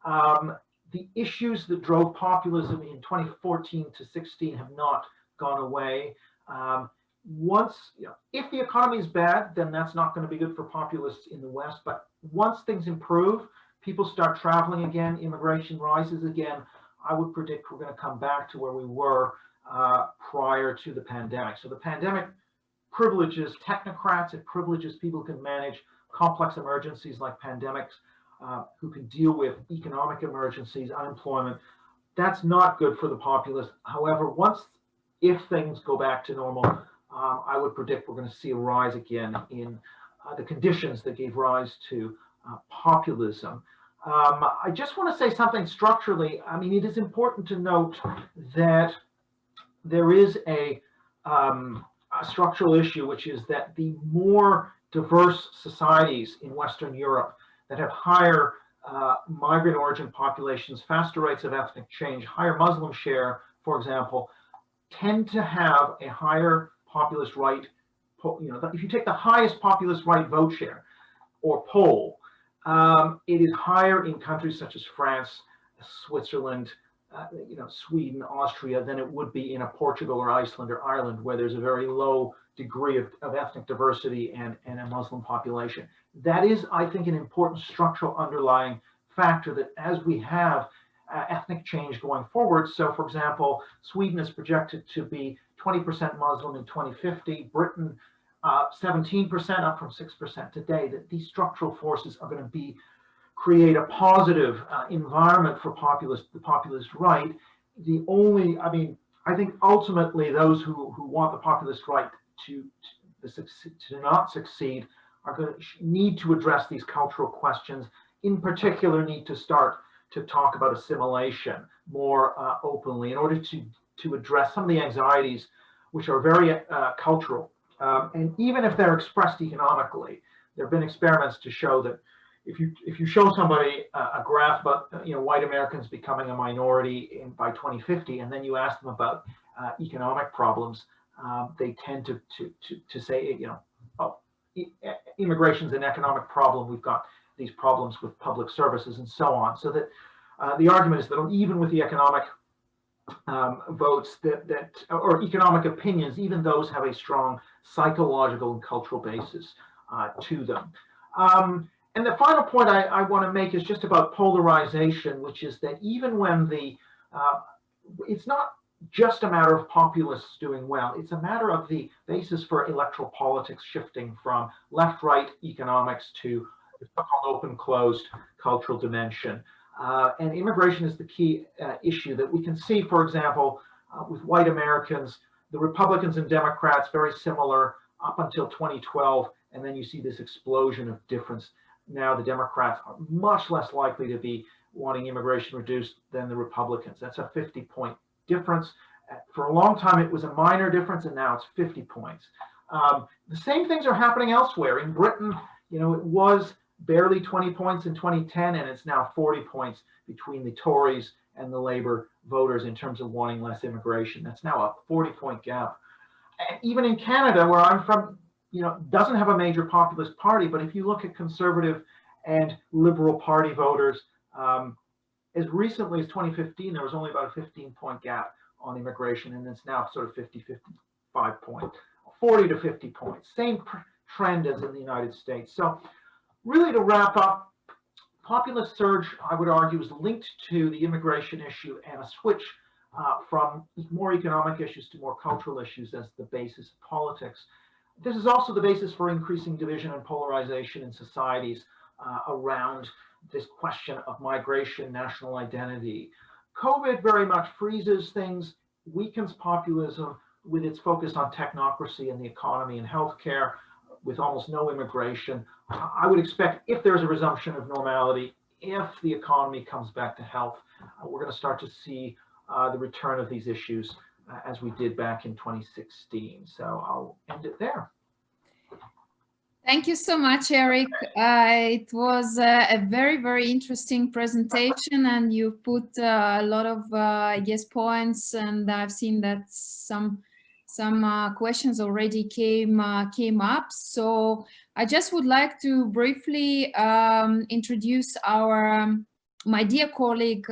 the issues that drove populism in 2014 to 16 have not gone away. If the economy is bad, then that's not going to be good for populists in the West. But once things improve, people start traveling again, immigration rises again, I would predict we're going to come back to where we were prior to the pandemic. So the pandemic privileges technocrats, it privileges people who can manage complex emergencies like pandemics, who can deal with economic emergencies, unemployment. That's not good for the populace. However, if things go back to normal, I would predict we're going to see a rise again in the conditions that gave rise to populism. I just want to say something structurally. I mean, it is important to note that there is a structural issue, which is that the more diverse societies in Western Europe that have higher migrant origin populations, faster rates of ethnic change, higher Muslim share, for example, tend to have a higher populist right. If you take the highest populist right vote share or poll, it is higher in countries such as France, Switzerland, Sweden, Austria, than it would be in a Portugal or Iceland or Ireland, where there's a very low degree of ethnic diversity and a Muslim population. That is, I think, an important structural underlying factor, that as we have ethnic change going forward. So, for example, Sweden is projected to be 20% Muslim in 2050, Britain 17%, up from 6% today. That these structural forces are going to create a positive environment for the populist right. I think ultimately those who want the populist right to not succeed are going to need to address these cultural questions. In particular, need to start to talk about assimilation more openly in order to address some of the anxieties which are very cultural. And even if they're expressed economically, there have been experiments to show that if you show somebody a graph about white Americans becoming a minority by 2050, and then you ask them about economic problems, they tend to say, oh, immigration is an economic problem. We've got these problems with public services and so on. So that the argument is that even with the economic votes or economic opinions, even those have a strong psychological and cultural basis to them. And the final point I want to make is just about polarization, which is that even when it's not just a matter of populists doing well, it's a matter of the basis for electoral politics shifting from left-right economics to the so-called open-closed cultural dimension. And immigration is the key issue that we can see, for example, with white Americans, the Republicans and Democrats, very similar up until 2012, and then you see this explosion of difference. Now the Democrats are much less likely to be wanting immigration reduced than the Republicans. That's a 50-point difference. For a long time, it was a minor difference, and now it's 50 points. The same things are happening elsewhere. In Britain, it was barely 20 points in 2010, and it's now 40 points between the Tories and the Labour voters in terms of wanting less immigration. That's now a 40-point gap. And even in Canada, where I'm from, doesn't have a major populist party, but if you look at Conservative and Liberal Party voters, as recently as 2015, there was only about a 15-point gap on immigration, and it's now sort of 55 points, 40 to 50 points. Same trend as in the United States. So really, to wrap up, populist surge, I would argue, is linked to the immigration issue and a switch from more economic issues to more cultural issues as the basis of politics. This is also the basis for increasing division and polarization in societies around this question of migration, national identity. COVID very much freezes things, weakens populism with its focus on technocracy and the economy and healthcare, with almost no immigration. I would expect, if there's a resumption of normality, if the economy comes back to health, we're going to start to see the return of these issues as we did back in 2016. So I'll end it there. Thank you so much, Eric. It was a very, very interesting presentation, and you put a lot of, I guess, points, and I've seen that some questions already came up. So I just would like to briefly introduce my dear colleague,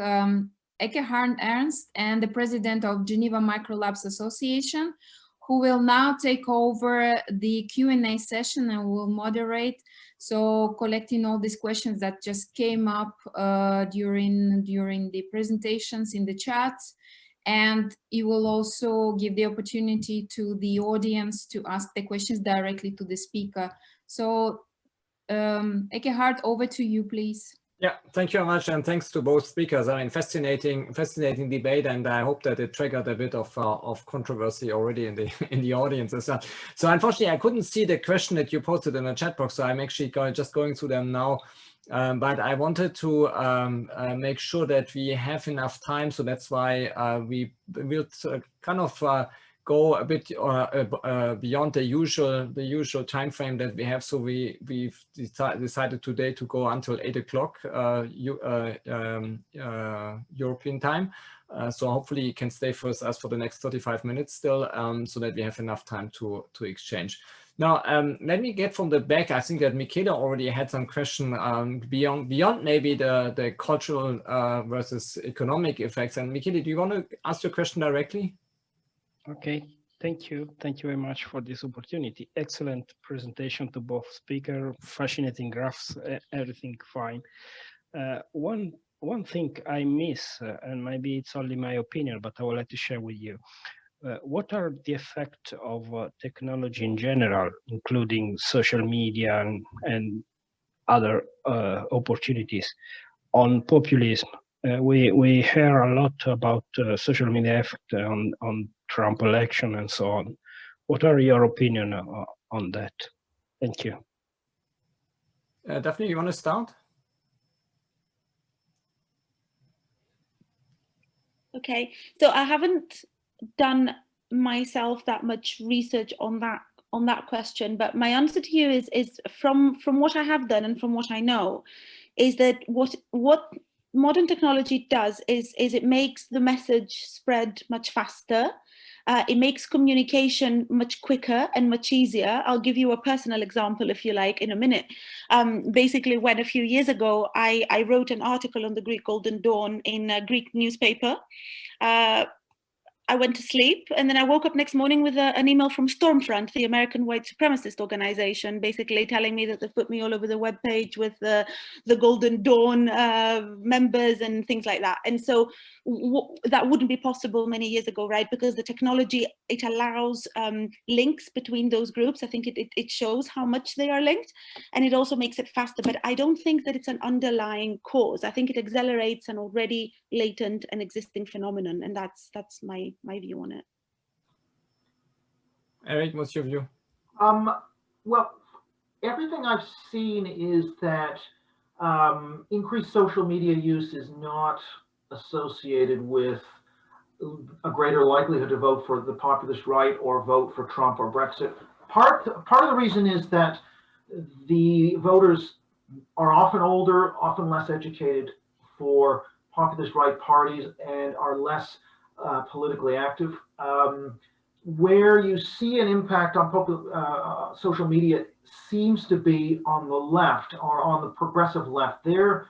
Ekkehard Ernst, and the president of Geneva Microlabs Association, who will now take over the Q&A session and will moderate. So collecting all these questions that just came up during the presentations in the chat. And it will also give the opportunity to the audience to ask the questions directly to the speaker. So Ekkehard, over to you, please. Yeah, thank you very much, and thanks to both speakers. I mean, fascinating debate, and I hope that it triggered a bit of controversy already in the audience as well. So unfortunately, I couldn't see the question that you posted in the chat box, so I'm actually just going through them now. But I wanted to make sure that we have enough time, so that's why we will kind of go a bit beyond the usual time frame that we have. So we've decided today to go until 8 o'clock European time. So hopefully you can stay with us for the next 35 minutes still, so that we have enough time to exchange. Now, let me get from the back. I think that Michele already had some question beyond maybe the cultural versus economic effects. And Michele, do you want to ask your question directly? Okay, thank you. Thank you very much for this opportunity. Excellent presentation to both speakers, fascinating graphs, everything fine. One one thing I miss, and maybe it's only my opinion, but I would like to share with you. What are the effects of technology in general, including social media and other opportunities on populism? We hear a lot about social media effect on Trump election and so on. What are your opinion on that? Thank you. Daphne, you want to start? Okay, so I haven't done myself that much research on that question, but my answer to you is from what I have done and from what I know, is that what modern technology does is it makes the message spread much faster. It makes communication much quicker and much easier. I'll give you a personal example, if you like, in a minute. Basically, when a few years ago, I wrote an article on the Greek Golden Dawn in a Greek newspaper. I went to sleep, and then I woke up next morning with an email from Stormfront, the American white supremacist organization, basically telling me that they've put me all over the webpage with the Golden Dawn members and things like that. And so that wouldn't be possible many years ago, right? Because the technology, it allows links between those groups. I think it shows how much they are linked, and it also makes it faster. But I don't think that it's an underlying cause. I think it accelerates an already latent and existing phenomenon, and that's my view on it. Eric, what's your view? Well, everything I've seen is that increased social media use is not associated with a greater likelihood to vote for the populist right or vote for Trump or Brexit. Part of the reason is that the voters are often older, often less educated for populist right parties, and are less politically active. Where you see an impact on social media seems to be on the left or on the progressive left. There,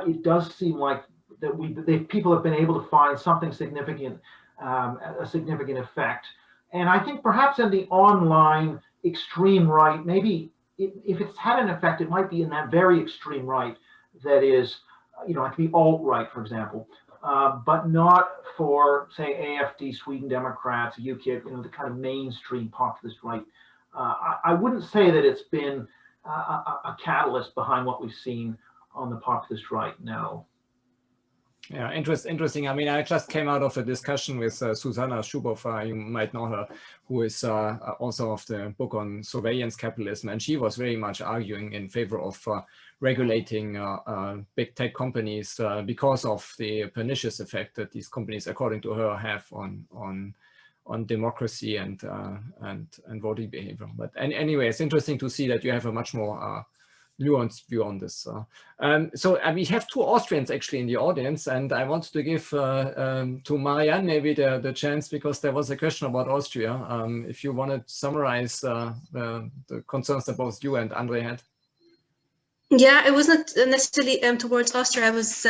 it does seem like that people have been able to find something significant, a significant effect. And I think perhaps in the online extreme right, maybe if it's had an effect, it might be in that very extreme right that is, like the alt-right, for example. But not for, say, AfD, Sweden Democrats, UKIP, the kind of mainstream populist right. I wouldn't say that it's been a catalyst behind what we've seen on the populist right, no. Yeah, interesting. I mean, I just came out of a discussion with Susanna Schuboff, you might know her, who is author of the book on surveillance capitalism, and she was very much arguing in favor of regulating big tech companies because of the pernicious effect that these companies, according to her, have on democracy and voting behavior. But anyway, it's interesting to see that you have a much more nuanced view on this. So we have two Austrians actually in the audience, and I wanted to give to Marianne maybe the chance, because there was a question about Austria. If you want to summarize the concerns that both you and Andre had. Yeah, it was not necessarily towards Austria. I was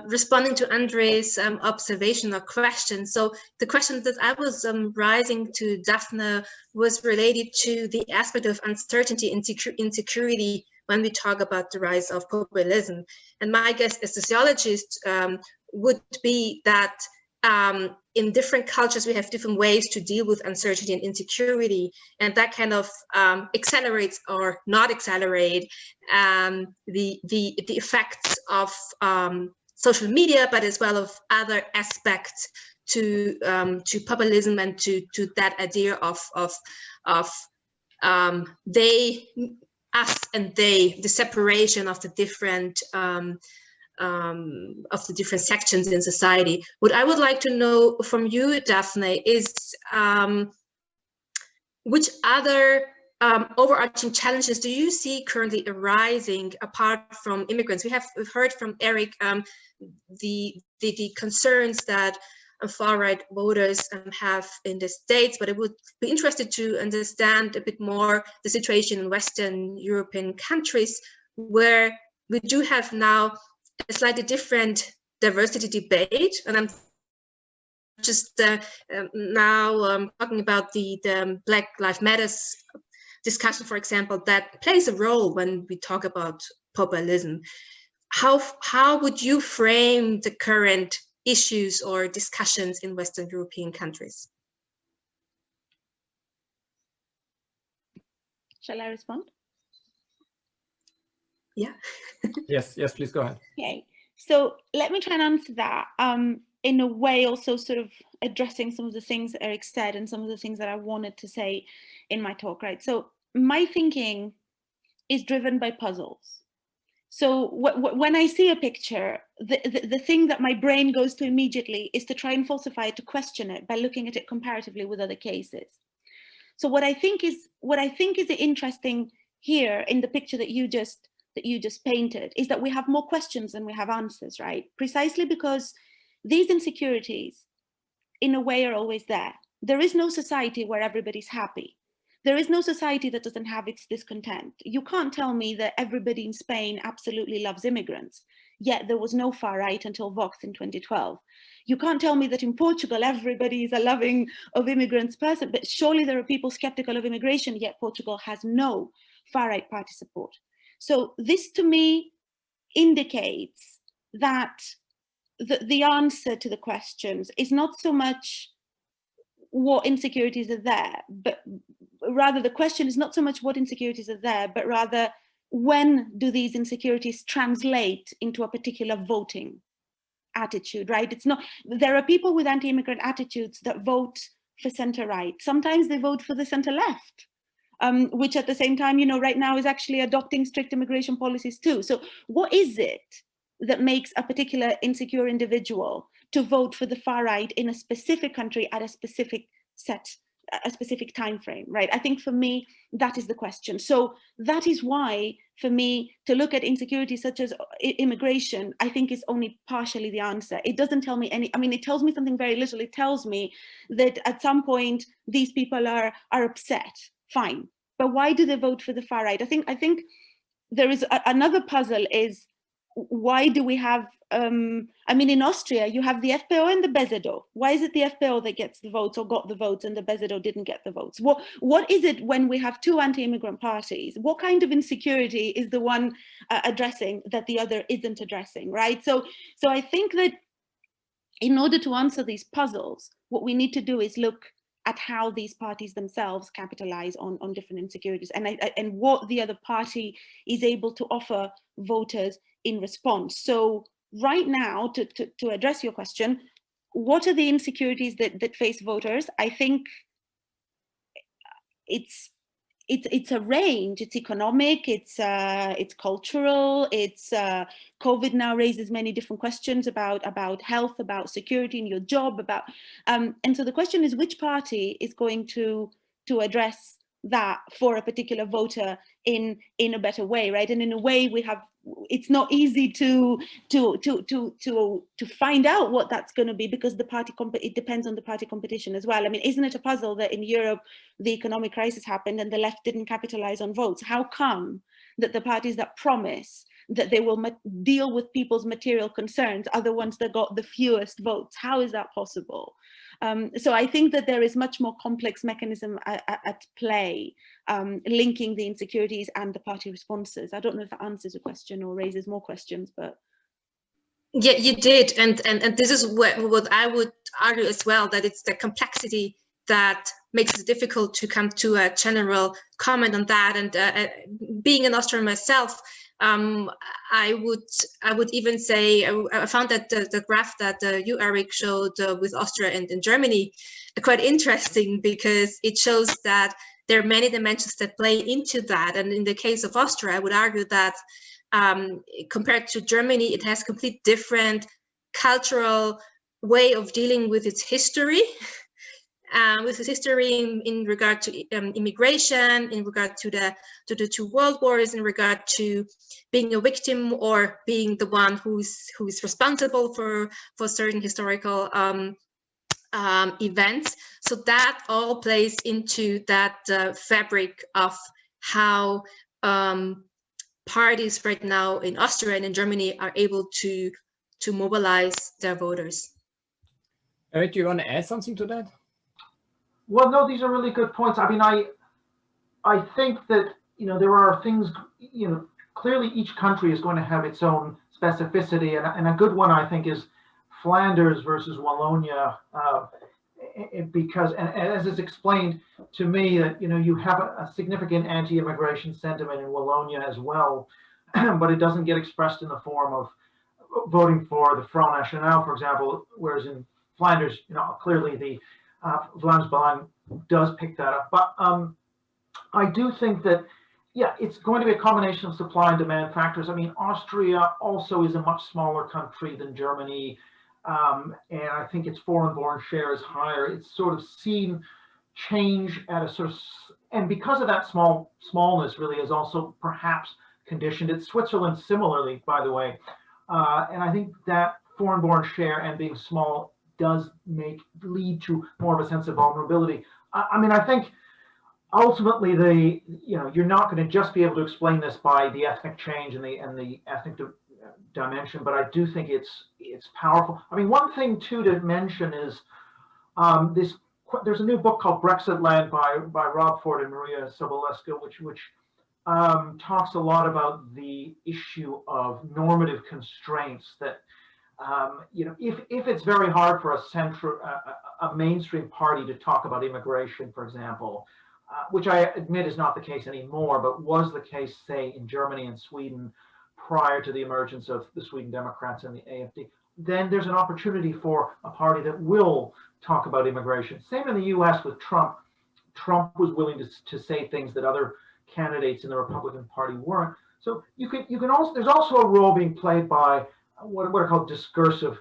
responding to Andre's observation or question. So the question that I was raising to Daphne was related to the aspect of uncertainty and insecurity when we talk about the rise of populism. And my guess as a sociologist would be that in different cultures, we have different ways to deal with uncertainty and insecurity, and that kind of accelerates or not accelerate the effects of social media, but as well of other aspects to populism and to that idea of they, us, and they, the separation of the different sections in society. What I would like to know from you, Daphne, is which other overarching challenges do you see currently arising apart from immigrants? We've heard from Eric the concerns that far-right voters have in the States, but I would be interested to understand a bit more the situation in Western European countries, where we do have now a slightly different diversity debate. And I'm just now talking about the Black Lives Matter discussion, for example, that plays a role when we talk about populism. how would you frame the current issues or discussions in Western European countries? Shall I respond? Yeah. Yes, please go ahead. Okay, so let me try and answer that in a way, also sort of addressing some of the things that Eric said and some of the things that I wanted to say in my talk, right? So my thinking is driven by puzzles. So when I see a picture, the thing that my brain goes to immediately is to try and falsify it, to question it by looking at it comparatively with other cases. So what I think is interesting here in the picture that you just painted is that we have more questions than we have answers, right? Precisely because these insecurities, in a way, are always there. There is no society where everybody's happy. There is no society that doesn't have its discontent. You can't tell me that everybody in Spain absolutely loves immigrants, yet there was no far right until Vox in 2012. You can't tell me that in Portugal everybody is a loving of immigrants person, but surely there are people skeptical of immigration, yet Portugal has no far right party support. So this to me indicates that the answer to the questions is not so much what insecurities are there, but rather the question is not so much what insecurities are there, but rather when do these insecurities translate into a particular voting attitude, right? It's not, there are people with anti-immigrant attitudes that vote for center-right. Sometimes they vote for the center-left, which at the same time, you know, right now is actually adopting strict immigration policies too. So what is it that makes a particular insecure individual to vote for the far right in a specific country at a specific time frame, right? I think for me, that is the question. So that is why, for me, to look at insecurities such as immigration, I think is only partially the answer. It doesn't tell me any, I mean, it tells me something very little. It tells me that at some point, these people are upset, fine. But why do they vote for the far right? I think there is another puzzle is, why do we have, I mean, in Austria, you have the FPO and the BZO. Why is it the FPO that gets the votes or got the votes and the BZO didn't get the votes? What is it when we have two anti-immigrant parties? What kind of insecurity is the one addressing that the other isn't addressing, right? So I think that in order to answer these puzzles, what we need to do is look at how these parties themselves capitalize on different insecurities and what the other party is able to offer voters in response. So right now, to address your question, what are the insecurities that face voters? I think it's a range. It's economic, it's cultural, it's COVID now raises many different questions about health, about security in your job, about and so the question is, which party is going to address that for a particular voter in a better way, right? And in a way, it's not easy to find out what that's going to be, because it depends on the party competition as well. I mean, isn't it a puzzle that in Europe the economic crisis happened and the left didn't capitalize on votes? How come that the parties that promise that they will deal with people's material concerns are the ones that got the fewest votes? How is that possible? So I think that there is much more complex mechanism at play, linking the insecurities and the party responses. I don't know if that answers a question or raises more questions, but. Yeah, you did. And this is what I would argue as well, that it's the complexity that makes it difficult to come to a general comment on that. And being an Austrian myself, I would even say I found that the graph that you, Eric, showed with Austria and Germany quite interesting, because it shows that there are many dimensions that play into that. And in the case of Austria, I would argue that compared to Germany, it has complete different cultural way of dealing with its history. With its history in regard to immigration, in regard to the two world wars, in regard to being a victim or being the one who is responsible for certain historical events. So that all plays into that fabric of how parties right now in Austria and in Germany are able to mobilize their voters. Eric, do you want to add something to that? Well, no, these are really good points. I mean, I think that, you know, there are things, you know, clearly each country is going to have its own specificity, and a good one I think is Flanders versus Wallonia, because, and as is explained to me, that you have a significant anti-immigration sentiment in Wallonia as well, but it doesn't get expressed in the form of voting for the Front National, for example, whereas in Flanders, clearly the Vlaams Belang does pick that up. But I do think that, yeah, it's going to be a combination of supply and demand factors. I mean, Austria also is a much smaller country than Germany, and I think its foreign-born share is higher. It's sort of seen change at a sort of, and because of that smallness, really is also perhaps conditioned. It's Switzerland similarly, by the way, and I think that foreign-born share and being small does lead to more of a sense of vulnerability. I mean, I think ultimately you're not going to just be able to explain this by the ethnic change and the ethnic dimension, but I do think it's powerful. I mean, one thing too to mention is there's a new book called Brexit Land by Rob Ford and Maria Sobolewska, which talks a lot about the issue of normative constraints that if it's very hard for a mainstream party to talk about immigration, for example, which I admit is not the case anymore, but was the case, say, in Germany and Sweden prior to the emergence of the Sweden Democrats and the AfD, then there's an opportunity for a party that will talk about immigration. Same in the US with Trump. Trump was willing to say things that other candidates in the Republican Party weren't. So you can also, there's also a role being played by what are called discursive,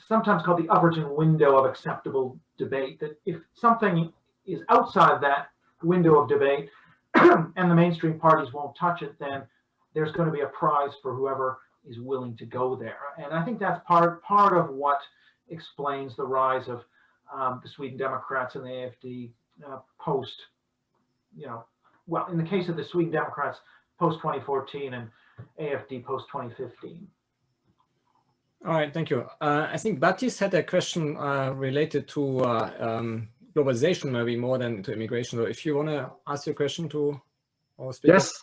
sometimes called the Overton window of acceptable debate, that if something is outside that window of debate and the mainstream parties won't touch it, then there's going to be a prize for whoever is willing to go there. And I think that's part of what explains the rise of the Sweden Democrats and the AfD post, well, in the case of the Sweden Democrats post 2014 and AfD post 2015. All right, thank you. I think Baptiste had a question related to globalization, maybe more than to immigration. So if you want to ask your question to our speaker. Yes.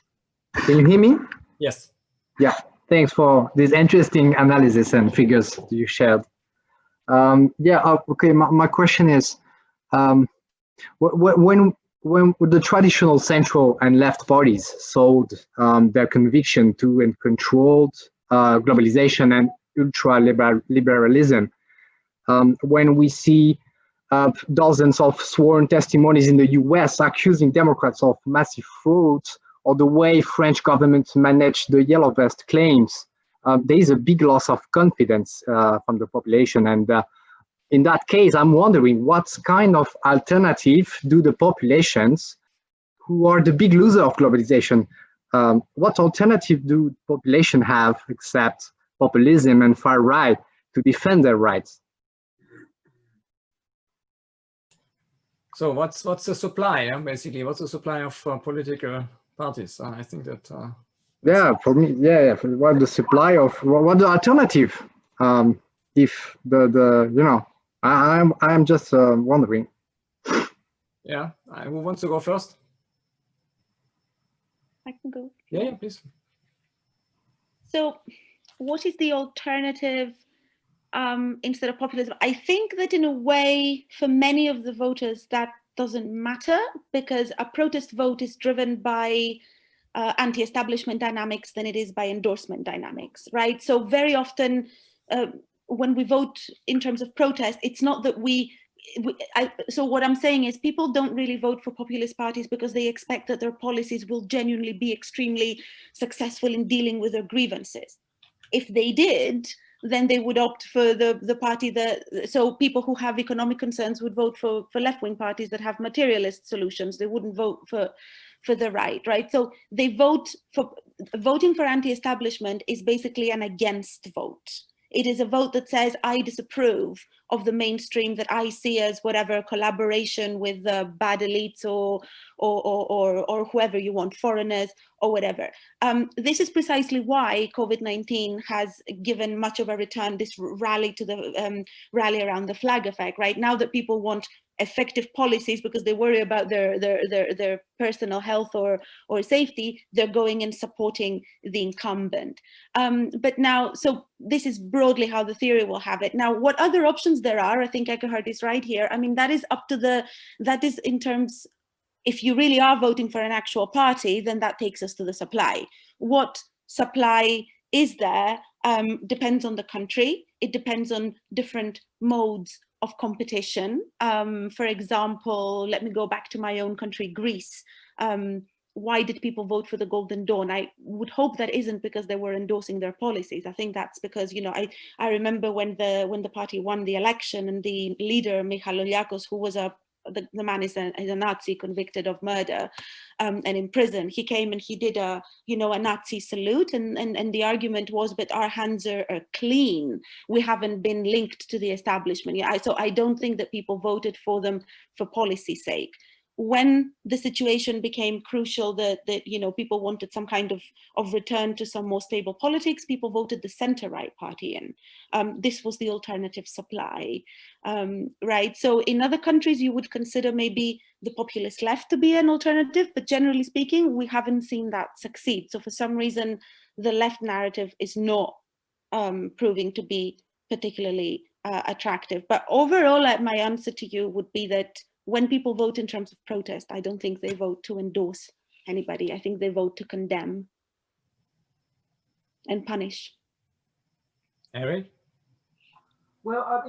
Can you hear me? Yes. Yeah. Thanks for this interesting analysis and figures you shared. Okay. My question is, when the traditional central and left parties sold their conviction to and controlled globalization and ultra-liberalism, when we see dozens of sworn testimonies in the US accusing Democrats of massive fraud, or the way French government managed the Yellow Vest claims, there is a big loss of confidence from the population. And in that case, I'm wondering what kind of alternative do the populations who are the big loser of globalization, what alternative do the population have except populism and far right to defend their rights? So what's the supply, basically? What's the supply of political parties? I think that... for me, what the supply of, what the alternative? If I'm just wondering. Yeah, who wants to go first? I can go. Yeah, please. So what is the alternative instead of populism? I think that in a way, for many of the voters, that doesn't matter, because a protest vote is driven by anti-establishment dynamics than it is by endorsement dynamics, right? So very often when we vote in terms of protest, it's not that so what I'm saying is people don't really vote for populist parties because they expect that their policies will genuinely be extremely successful in dealing with their grievances. If they did, then they would opt for the party so people who have economic concerns would vote for left-wing parties that have materialist solutions. They wouldn't vote for the right? So they voting for anti-establishment is basically an against vote. It is a vote that says, I disapprove of the mainstream that I see as whatever collaboration with the bad elites or whoever you want, foreigners or whatever. This is precisely why COVID-19 has given much of a return, this rally to the rally around the flag effect, right? Now that people want effective policies because they worry about their personal health or safety, they're going and supporting the incumbent. But now, so this is broadly how the theory will have it. Now, what other options there are, I think Ekkehard is right here. I mean, that is up to that is in terms, if you really are voting for an actual party, then that takes us to the supply. What supply is there depends on the country. It depends on different modes of competition. For example, let me go back to my own country, Greece. Why did people vote for the Golden Dawn? I would hope that isn't because they were endorsing their policies. I think that's because, you know, I remember when the party won the election and the leader, Michalojakos, who was the man is a Nazi convicted of murder and in prison. He came and he did a Nazi salute, and the argument was, but our hands are clean. We haven't been linked to the establishment. Yeah, so I don't think that people voted for them for policy's sake. When the situation became crucial, that you know, people wanted some kind of return to some more stable politics, people voted the center-right party in. This was the alternative supply, right? So in other countries, you would consider maybe the populist left to be an alternative, but generally speaking, we haven't seen that succeed. So for some reason, the left narrative is not proving to be particularly attractive. But overall, my answer to you would be that when people vote in terms of protest, I don't think they vote to endorse anybody. I think they vote to condemn and punish. Eric? Well, I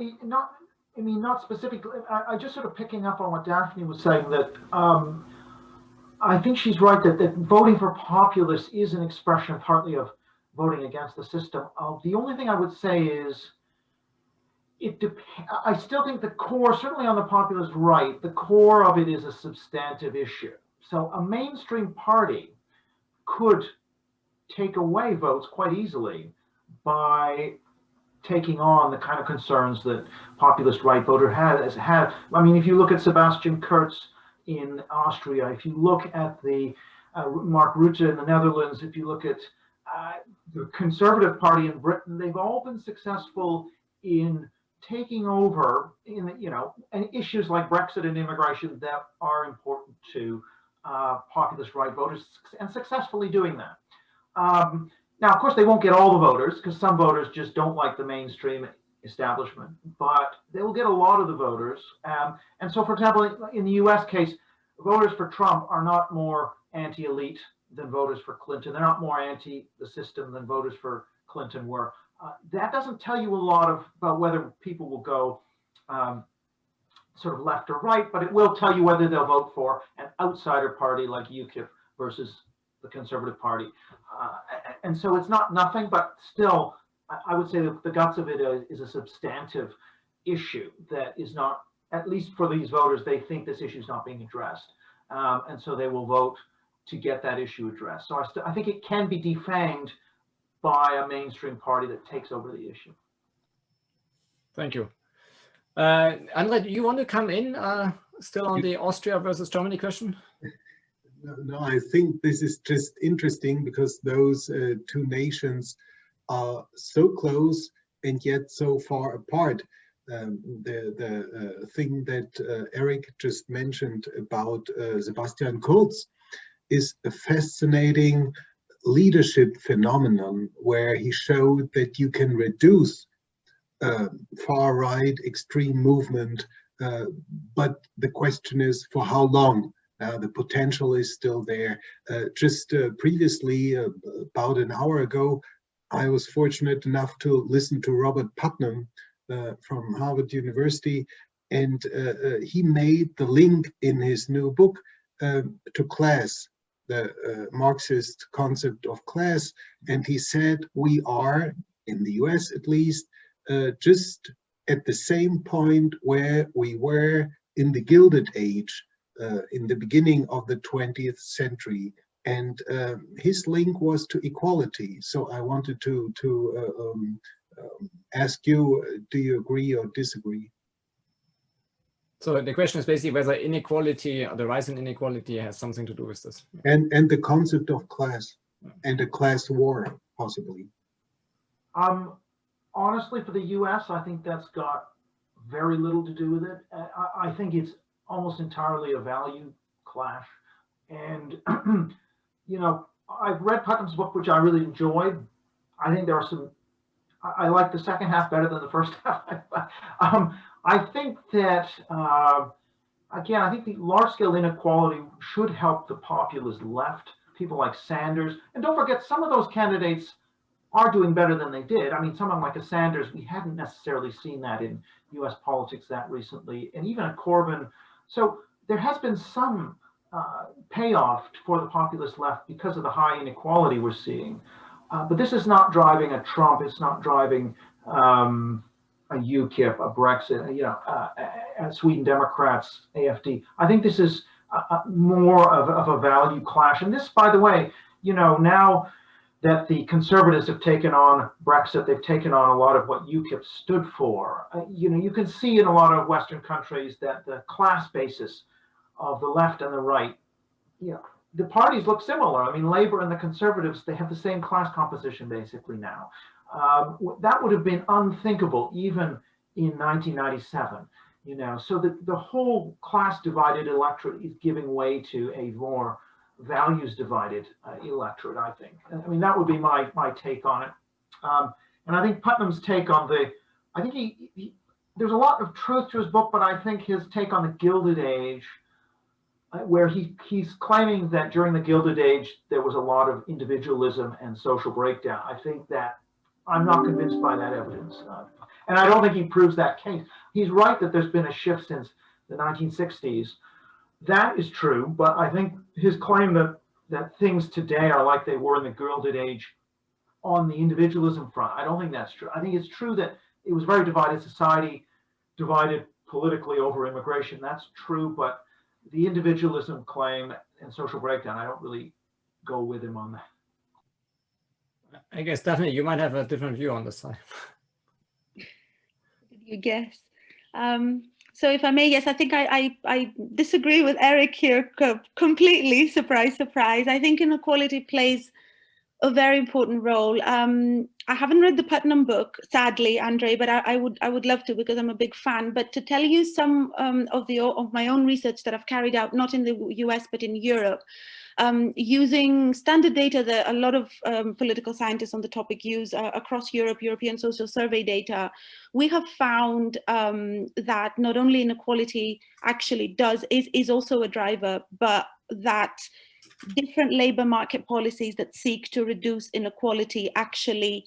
mean, not specifically. I just sort of picking up on what Daphne was saying, that I think she's right that voting for populists is an expression partly of voting against the system. The only thing I would say is, I still think the core, certainly on the populist right, the core of it is a substantive issue. So a mainstream party could take away votes quite easily by taking on the kind of concerns that populist right voter has had. I mean, if you look at Sebastian Kurz in Austria, if you look at the Mark Rutte in the Netherlands, if you look at the Conservative Party in Britain, they've all been successful in taking over and issues like Brexit and immigration that are important to populist right voters, and successfully doing that. Now, of course, they won't get all the voters because some voters just don't like the mainstream establishment, but they will get a lot of the voters. And so, for example, in the US case, voters for Trump are not more anti-elite than voters for Clinton. They're not more anti the system than voters for Clinton were. That doesn't tell you a lot about whether people will go sort of left or right, but it will tell you whether they'll vote for an outsider party like UKIP versus the Conservative Party. And so it's not nothing, but still, I would say that the guts of it is a substantive issue that is not, at least for these voters, they think this issue is not being addressed. And so they will vote to get that issue addressed. So I think it can be defanged by a mainstream party that takes over the issue. Thank you. Andre, do you want to come in still on the Austria versus Germany question? No, I think this is just interesting because those two nations are so close and yet so far apart. The thing that Eric just mentioned about Sebastian Kurz is a fascinating leadership phenomenon where he showed that you can reduce far-right extreme movement, but the question is for how long? The potential is still there. Just previously, about an hour ago, I was fortunate enough to listen to Robert Putnam from Harvard University, and he made the link in his new book to class, the Marxist concept of class, and he said we are, in the US at least, just at the same point where we were in the Gilded Age, in the beginning of the 20th century, and his link was to equality. So I wanted to ask you, do you agree or disagree? So the question is basically whether inequality, or the rise in inequality, has something to do with this. And the concept of class and a class war, possibly. Honestly, for the US, I think that's got very little to do with it. I think it's almost entirely a value clash. And, you know, I've read Putnam's book, which I really enjoyed. I think there are some, I like the second half better than the first half. I think that, again, I think the large-scale inequality should help the populist left, people like Sanders. And don't forget, some of those candidates are doing better than they did. I mean, someone like a Sanders, we hadn't necessarily seen that in US politics that recently, and even a Corbyn. So there has been some payoff for the populist left because of the high inequality we're seeing. But this is not driving a Trump, it's not driving a UKIP, a Brexit, you know, Sweden Democrats, AFD. I think this is more of a value clash. And this, by the way, you know, now that the conservatives have taken on Brexit, they've taken on a lot of what UKIP stood for. You know, you can see in a lot of Western countries that the class basis of the left and the right, you know, the parties look similar. I mean, Labour and the Conservatives, they have the same class composition basically now. That would have been unthinkable even in 1997, you know, so the whole class divided electorate is giving way to a more values divided electorate, I think. I mean, that would be my take on it. And I think Putnam's take on I think there's a lot of truth to his book, but I think his take on the Gilded Age, where he's claiming that during the Gilded Age, there was a lot of individualism and social breakdown. I think that I'm not convinced by that evidence. And I don't think he proves that case. He's right that there's been a shift since the 1960s. That is true, but I think his claim that things today are like they were in the Gilded Age on the individualism front, I don't think that's true. I think it's true that it was very divided society, divided politically over immigration. That's true, but the individualism claim and social breakdown, I don't really go with him on that. I guess, Daphne, you might have a different view on this side. Did you guess? So if I may, yes, I think I disagree with Eric here completely. Surprise, surprise. I think inequality plays a very important role. I haven't read the Putnam book, sadly, Andre, but I would love to because I'm a big fan. But to tell you some of my own research that I've carried out, not in the US, but in Europe, using standard data that a lot of political scientists on the topic use across Europe, European social survey data, we have found that not only inequality actually is also a driver, but that different labor market policies that seek to reduce inequality actually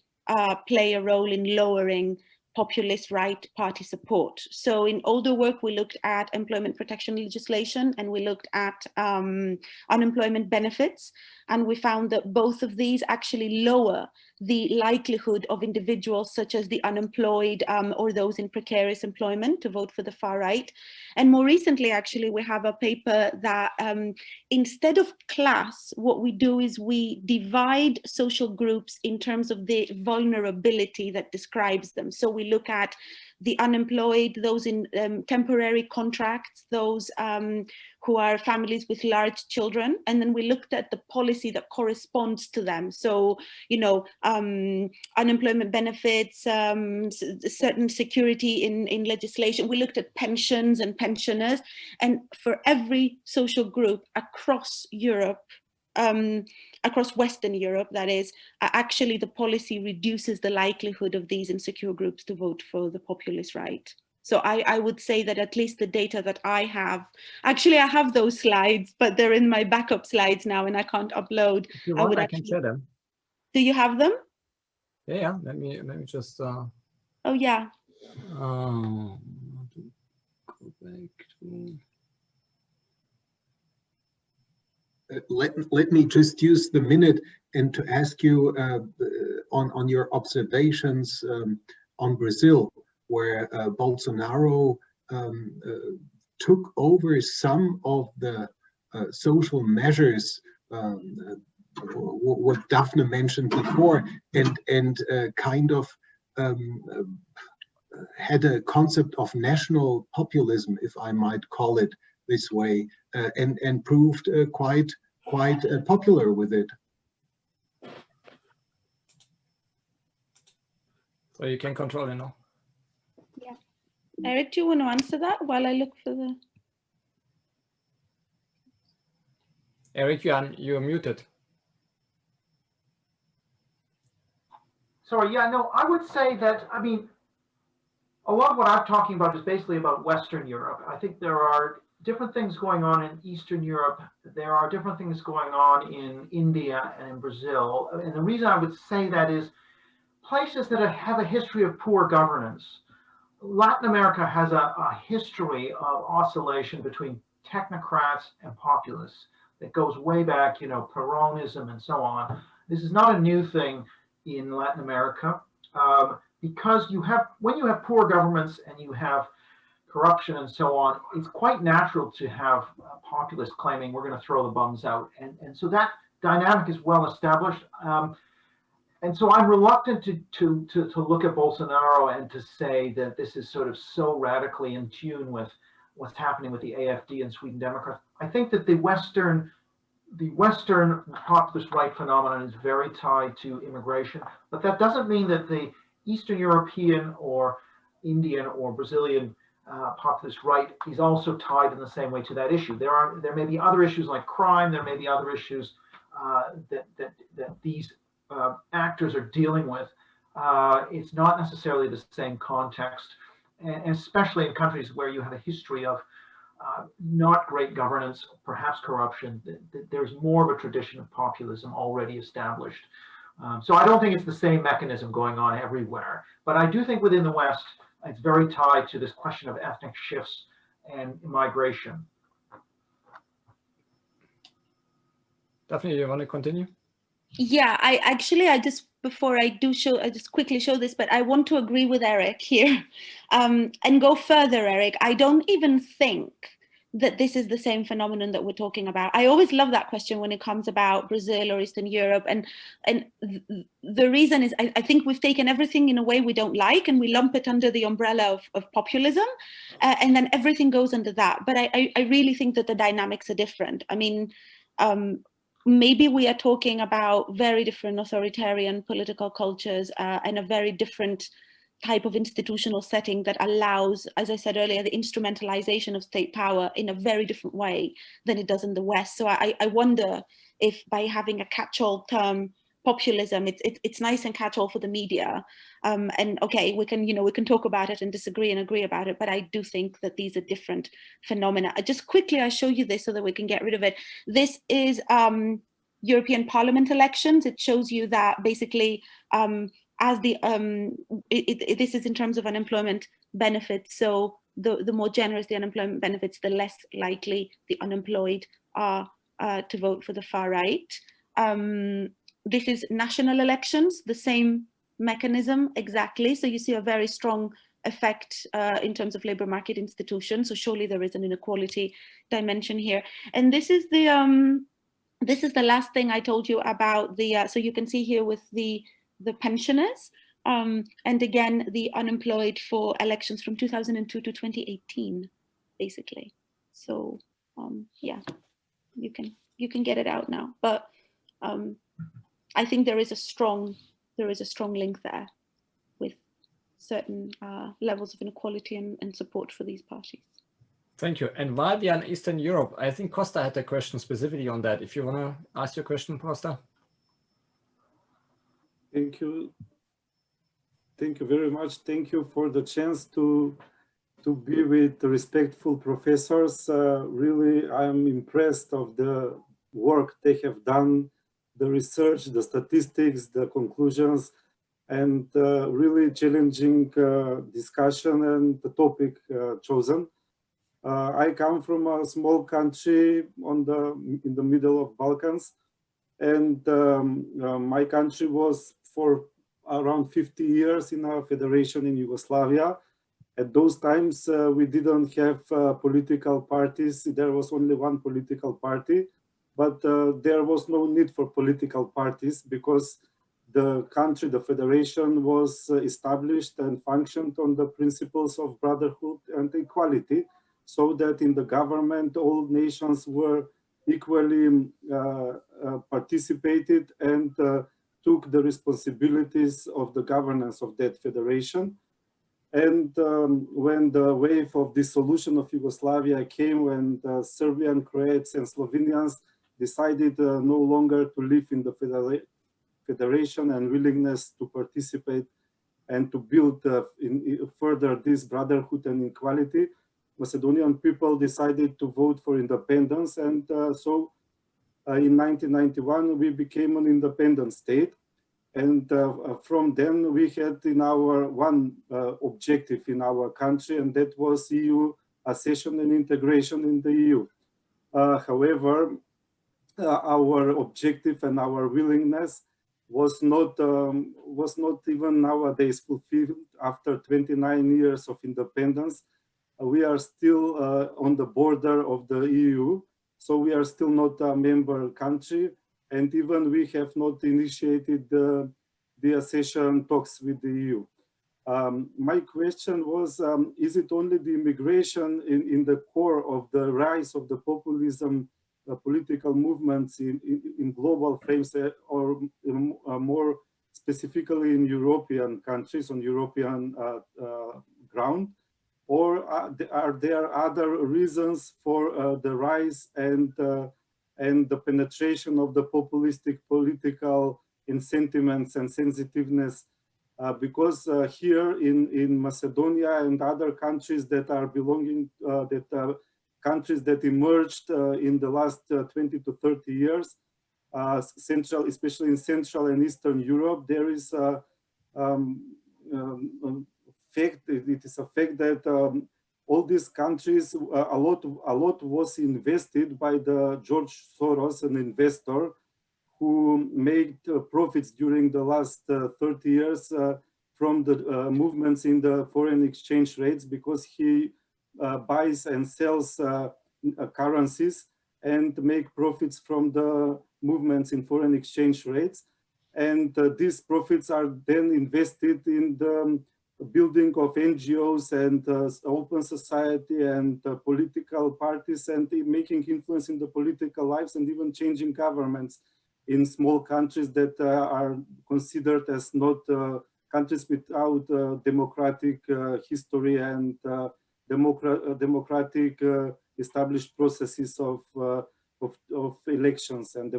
play a role in lowering populist right party support. So in older work, we looked at employment protection legislation and we looked at unemployment benefits. And we found that both of these actually lower the likelihood of individuals such as the unemployed or those in precarious employment to vote for the far right. And more recently, actually, we have a paper that instead of class, what we do is we divide social groups in terms of the vulnerability that describes them. So we look at the unemployed, those in temporary contracts, those who are families with large children, and then we looked at the policy that corresponds to them. So, you know, unemployment benefits, certain security in legislation. We looked at pensions and pensioners, and for every social group across Europe, across Western Europe, that is, actually the policy reduces the likelihood of these insecure groups to vote for the populist right. So I would say that at least the data that I have, actually I have those slides, but they're in my backup slides now and I can't upload. If you want, I can share them. Do you have them? Yeah, let me just. Oh yeah. Go back to. Let me just use the minute and to ask you on your observations on Brazil, where Bolsonaro took over some of the social measures, what Daphne mentioned before, and kind of had a concept of national populism, if I might call it this way, and proved quite popular with it. So you can control it now. Yeah. Eric, do you want to answer that while I look for the... Eric, you're muted. Sorry, yeah, no, I would say that, I mean, a lot of what I'm talking about is basically about Western Europe. I think there are different things going on in Eastern Europe. There are different things going on in India and in Brazil. And the reason I would say that is places that have a history of poor governance. Latin America has a history of oscillation between technocrats and populists that goes way back, you know, Peronism and so on. This is not a new thing in Latin America, because when you have poor governments and you have corruption and so on, it's quite natural to have populists claiming we're going to throw the bums out. And so that dynamic is well established. And so I'm reluctant to look at Bolsonaro and to say that this is sort of so radically in tune with what's happening with the AfD and Sweden Democrats. I think that the Western populist right phenomenon is very tied to immigration, but that doesn't mean that the Eastern European or Indian or Brazilian populist right is also tied in the same way to that issue. There may be other issues like crime. There may be other issues that these actors are dealing with. It's not necessarily the same context, and especially in countries where you have a history of not great governance, perhaps corruption. There's more of a tradition of populism already established. So I don't think it's the same mechanism going on everywhere, but I do think within the West, it's very tied to this question of ethnic shifts and migration. Daphne, you want to continue? Yeah, before I just quickly show this, but I want to agree with Eric here and go further, Eric. I don't even think that this is the same phenomenon that we're talking about. I always love that question when it comes about Brazil or Eastern Europe. And the reason is I think we've taken everything in a way we don't like and we lump it under the umbrella of populism, and then everything goes under that. But I really think that the dynamics are different. I mean, maybe we are talking about very different authoritarian political cultures and a very different type of institutional setting that allows, as I said earlier, the instrumentalization of state power in a very different way than it does in the West. So I wonder if by having a catch-all term, populism, it's nice and catch-all for the media. And okay, we can talk about it and disagree and agree about it, but I do think that these are different phenomena. Just quickly, I'll show you this so that we can get rid of it. This is European Parliament elections. It shows you that basically as the this is in terms of unemployment benefits. So the more generous the unemployment benefits, the less likely the unemployed are to vote for the far right. This is national elections, the same mechanism exactly. So you see a very strong effect in terms of labor market institutions. So surely there is an inequality dimension here. And this is the last thing I told you about the. So you can see here with the pensioners, and again the unemployed for elections from 2002 to 2018, basically. So yeah, you can get it out now, but I think there is a strong link there with certain levels of inequality and support for these parties. Thank you. And while we are in Eastern Europe, I think Costa had a question specifically on that. If you want to ask your question, Costa. Thank you. Thank you very much. Thank you for the chance to be with the respectful professors. Really, I'm impressed of the work they have done, the research, the statistics, the conclusions, and really challenging discussion and the topic chosen. I come from a small country in the middle of Balkans, and my country was for around 50 years in a federation in Yugoslavia. At those times, we didn't have political parties. There was only one political party, but there was no need for political parties because the country, the federation, was established and functioned on the principles of brotherhood and equality, so that in the government, all nations were equally participated and took the responsibilities of the governance of that federation. And when the wave of dissolution of Yugoslavia came, when the Serbian, Croats, and Slovenians decided no longer to live in the federation and willingness to participate and to build further this brotherhood and equality, Macedonian people decided to vote for independence. And so in 1991, we became an independent state. And from then we had in our one objective in our country, and that was EU accession and integration in the EU. However, our objective and our willingness was not even nowadays fulfilled after 29 years of independence. We are still on the border of the EU, so we are still not a member country. And even we have not initiated the accession talks with the EU. My question was, is it only the immigration in the core of the rise of the populism, political movements in global frames, or more specifically in European countries, on European ground? Or are there other reasons for the rise and the penetration of the populistic political sentiments and sensitiveness? Because here in Macedonia and other countries that are belonging, countries that emerged in the last 20 to 30 years, especially in Central and Eastern Europe, there is a fact. It is a fact that all these countries, a lot was invested by the George Soros, an investor who made profits during the last 30 years from the movements in the foreign exchange rates, because he buys and sells currencies and make profits from the movements in foreign exchange rates. And these profits are then invested in the building of NGOs and open society and political parties, and making influence in the political lives, and even changing governments in small countries that are considered as not countries without democratic history and democratic established processes of elections and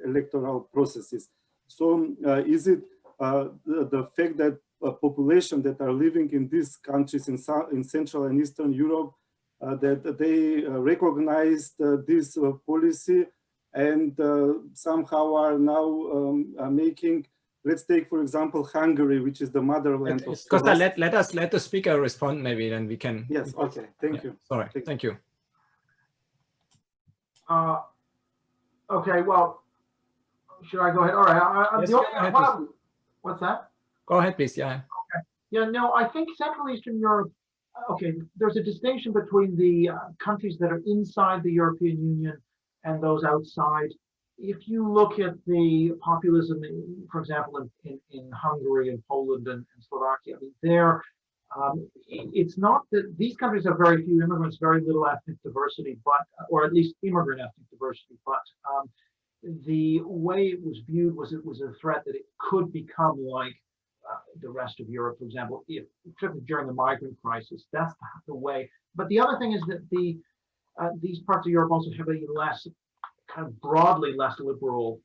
electoral processes. So is it the fact that population that are living in these countries in Central and Eastern Europe, that they recognized this policy and somehow are now making, let's take for example Hungary, which is the motherland of Costa, let the speaker respond, maybe then we can. Yes, okay, thank you. Sorry, thank you. Okay, well, should I go ahead? All right. Yes, what's that? Go ahead, please. Yeah. Okay. Yeah, no, I think Central Eastern Europe, okay, there's a distinction between the countries that are inside the European Union and those outside. If you look at the populism, for example, in Hungary and Poland and Slovakia, I mean, there, it's not that these countries have very few immigrants, very little ethnic diversity, but, or at least immigrant ethnic diversity, but the way it was viewed was it was a threat that it could become like the rest of Europe, for example, particularly during the migrant crisis. That's the way. But the other thing is that these parts of Europe also have a less, kind of broadly less liberal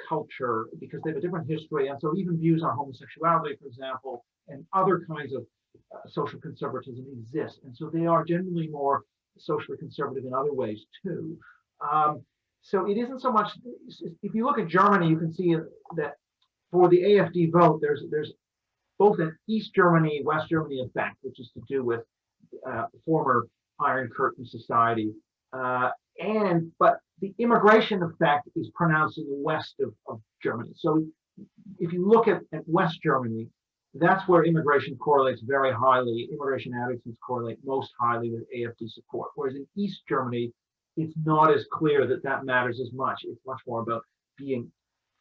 culture, because they have a different history. And so even views on homosexuality, for example, and other kinds of social conservatism exist. And so they are generally more socially conservative in other ways too. So it isn't so much, if you look at Germany, you can see that for the AfD vote, there's both an East Germany, West Germany effect, which is to do with former Iron Curtain society. But the immigration effect is pronounced in the west of Germany. So if you look at West Germany, that's where immigration correlates very highly. Immigration attitudes correlate most highly with AfD support. Whereas in East Germany, it's not as clear that that matters as much. It's much more about being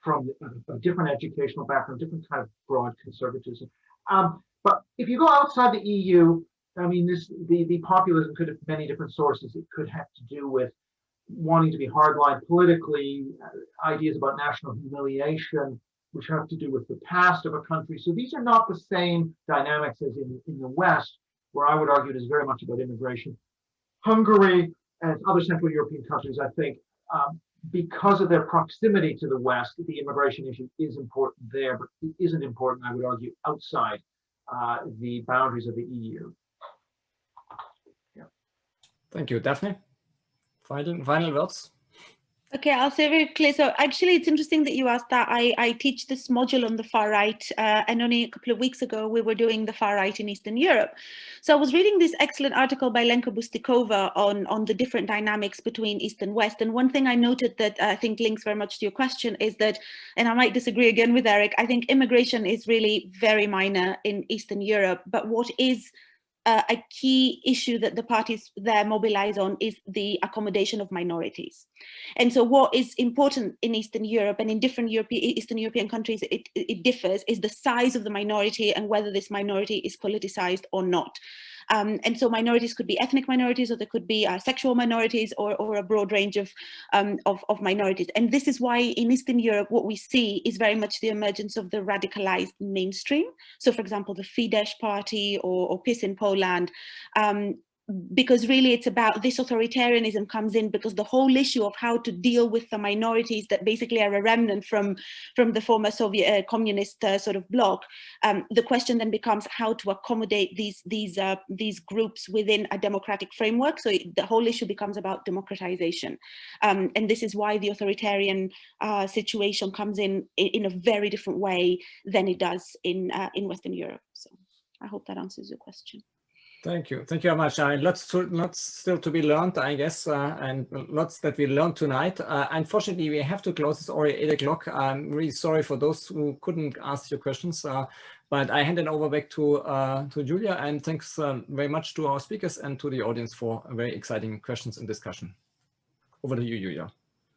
from a different educational background, different kind of broad conservatism. But if you go outside the EU, I mean, the populism could have many different sources. It could have to do with wanting to be hardline politically, ideas about national humiliation, which have to do with the past of a country. So these are not the same dynamics as in the West, where I would argue it is very much about immigration. Hungary and other Central European countries, I think, because of their proximity to the West, the immigration issue is important there, but it isn't important, I would argue, outside the boundaries of the EU. Yeah. Thank you. Daphne, final words? Okay, I'll say very clear. So actually, it's interesting that you asked that. I teach this module on the far right, and only a couple of weeks ago, we were doing the far right in Eastern Europe. So I was reading this excellent article by Lenka Bustikova on the different dynamics between East and West. And one thing I noted that I think links very much to your question is that, and I might disagree again with Eric, I think immigration is really very minor in Eastern Europe. But what is a key issue that the parties there mobilize on is the accommodation of minorities. And so what is important in Eastern Europe and in different Eastern European countries, it differs, is the size of the minority and whether this minority is politicized or not. And so minorities could be ethnic minorities, or they could be sexual minorities, or a broad range of minorities. And this is why in Eastern Europe, what we see is very much the emergence of the radicalized mainstream. So for example, the Fidesz party or PiS in Poland, because really it's about this authoritarianism comes in because the whole issue of how to deal with the minorities that basically are a remnant from the former Soviet communist sort of bloc. The question then becomes how to accommodate these groups within a democratic framework. So the whole issue becomes about democratization, and this is why the authoritarian situation comes in a very different way than it does in Western Europe. So I hope that answers your question. Thank you very much. Lots still to be learned, I guess, and lots that we learned tonight. Unfortunately, we have to close. It's already 8 o'clock. I'm really sorry for those who couldn't ask your questions, but I hand it over back to Julia. And thanks very much to our speakers and to the audience for very exciting questions and discussion. Over to you, Julia.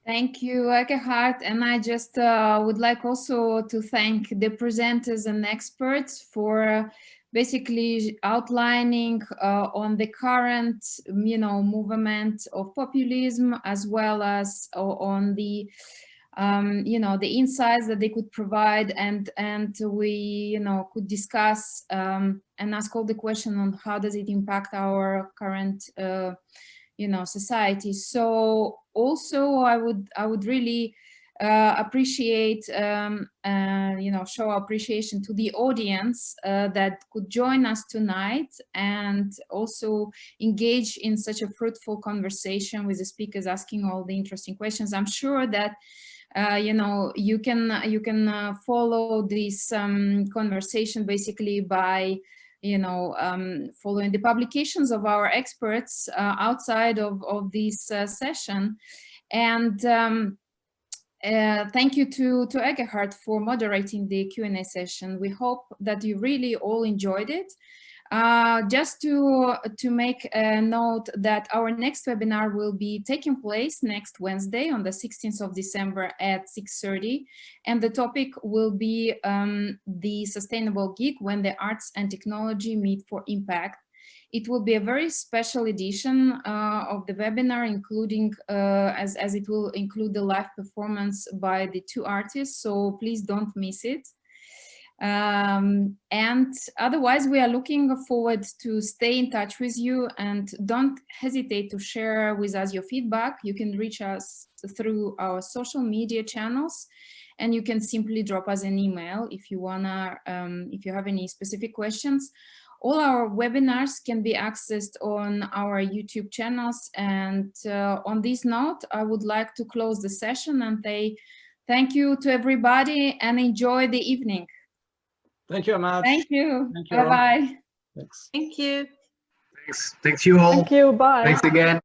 Thank you, Ekkehard. And I just would like also to thank the presenters and experts for basically outlining on the current, movement of populism, as well as on the, the insights that they could provide, and we, could discuss and ask all the question on how does it impact our current, society. So also, I would really appreciate, show appreciation to the audience that could join us tonight, and also engage in such a fruitful conversation with the speakers, asking all the interesting questions. I'm sure that you can follow this conversation basically by following the publications of our experts outside of this session. And thank you to Ekkehard for moderating the Q&A session. We hope that you really all enjoyed it. Just to make a note that our next webinar will be taking place next Wednesday on the 16th of December at 6:30. And the topic will be the sustainable gig, when the arts and technology meet for impact. It will be a very special edition of the webinar, including, as it will include the live performance by the two artists, so please don't miss it. And otherwise, we are looking forward to stay in touch with you, and don't hesitate to share with us your feedback. You can reach us through our social media channels, and you can simply drop us an email if you if you have any specific questions. All our webinars can be accessed on our YouTube channels. And on this note, I would like to close the session and say thank you to everybody and enjoy the evening. Thank you very much. Thank you. Thank you. Bye-bye. Thanks. Thank you. Thanks you all. Thank you. Bye. Thanks again.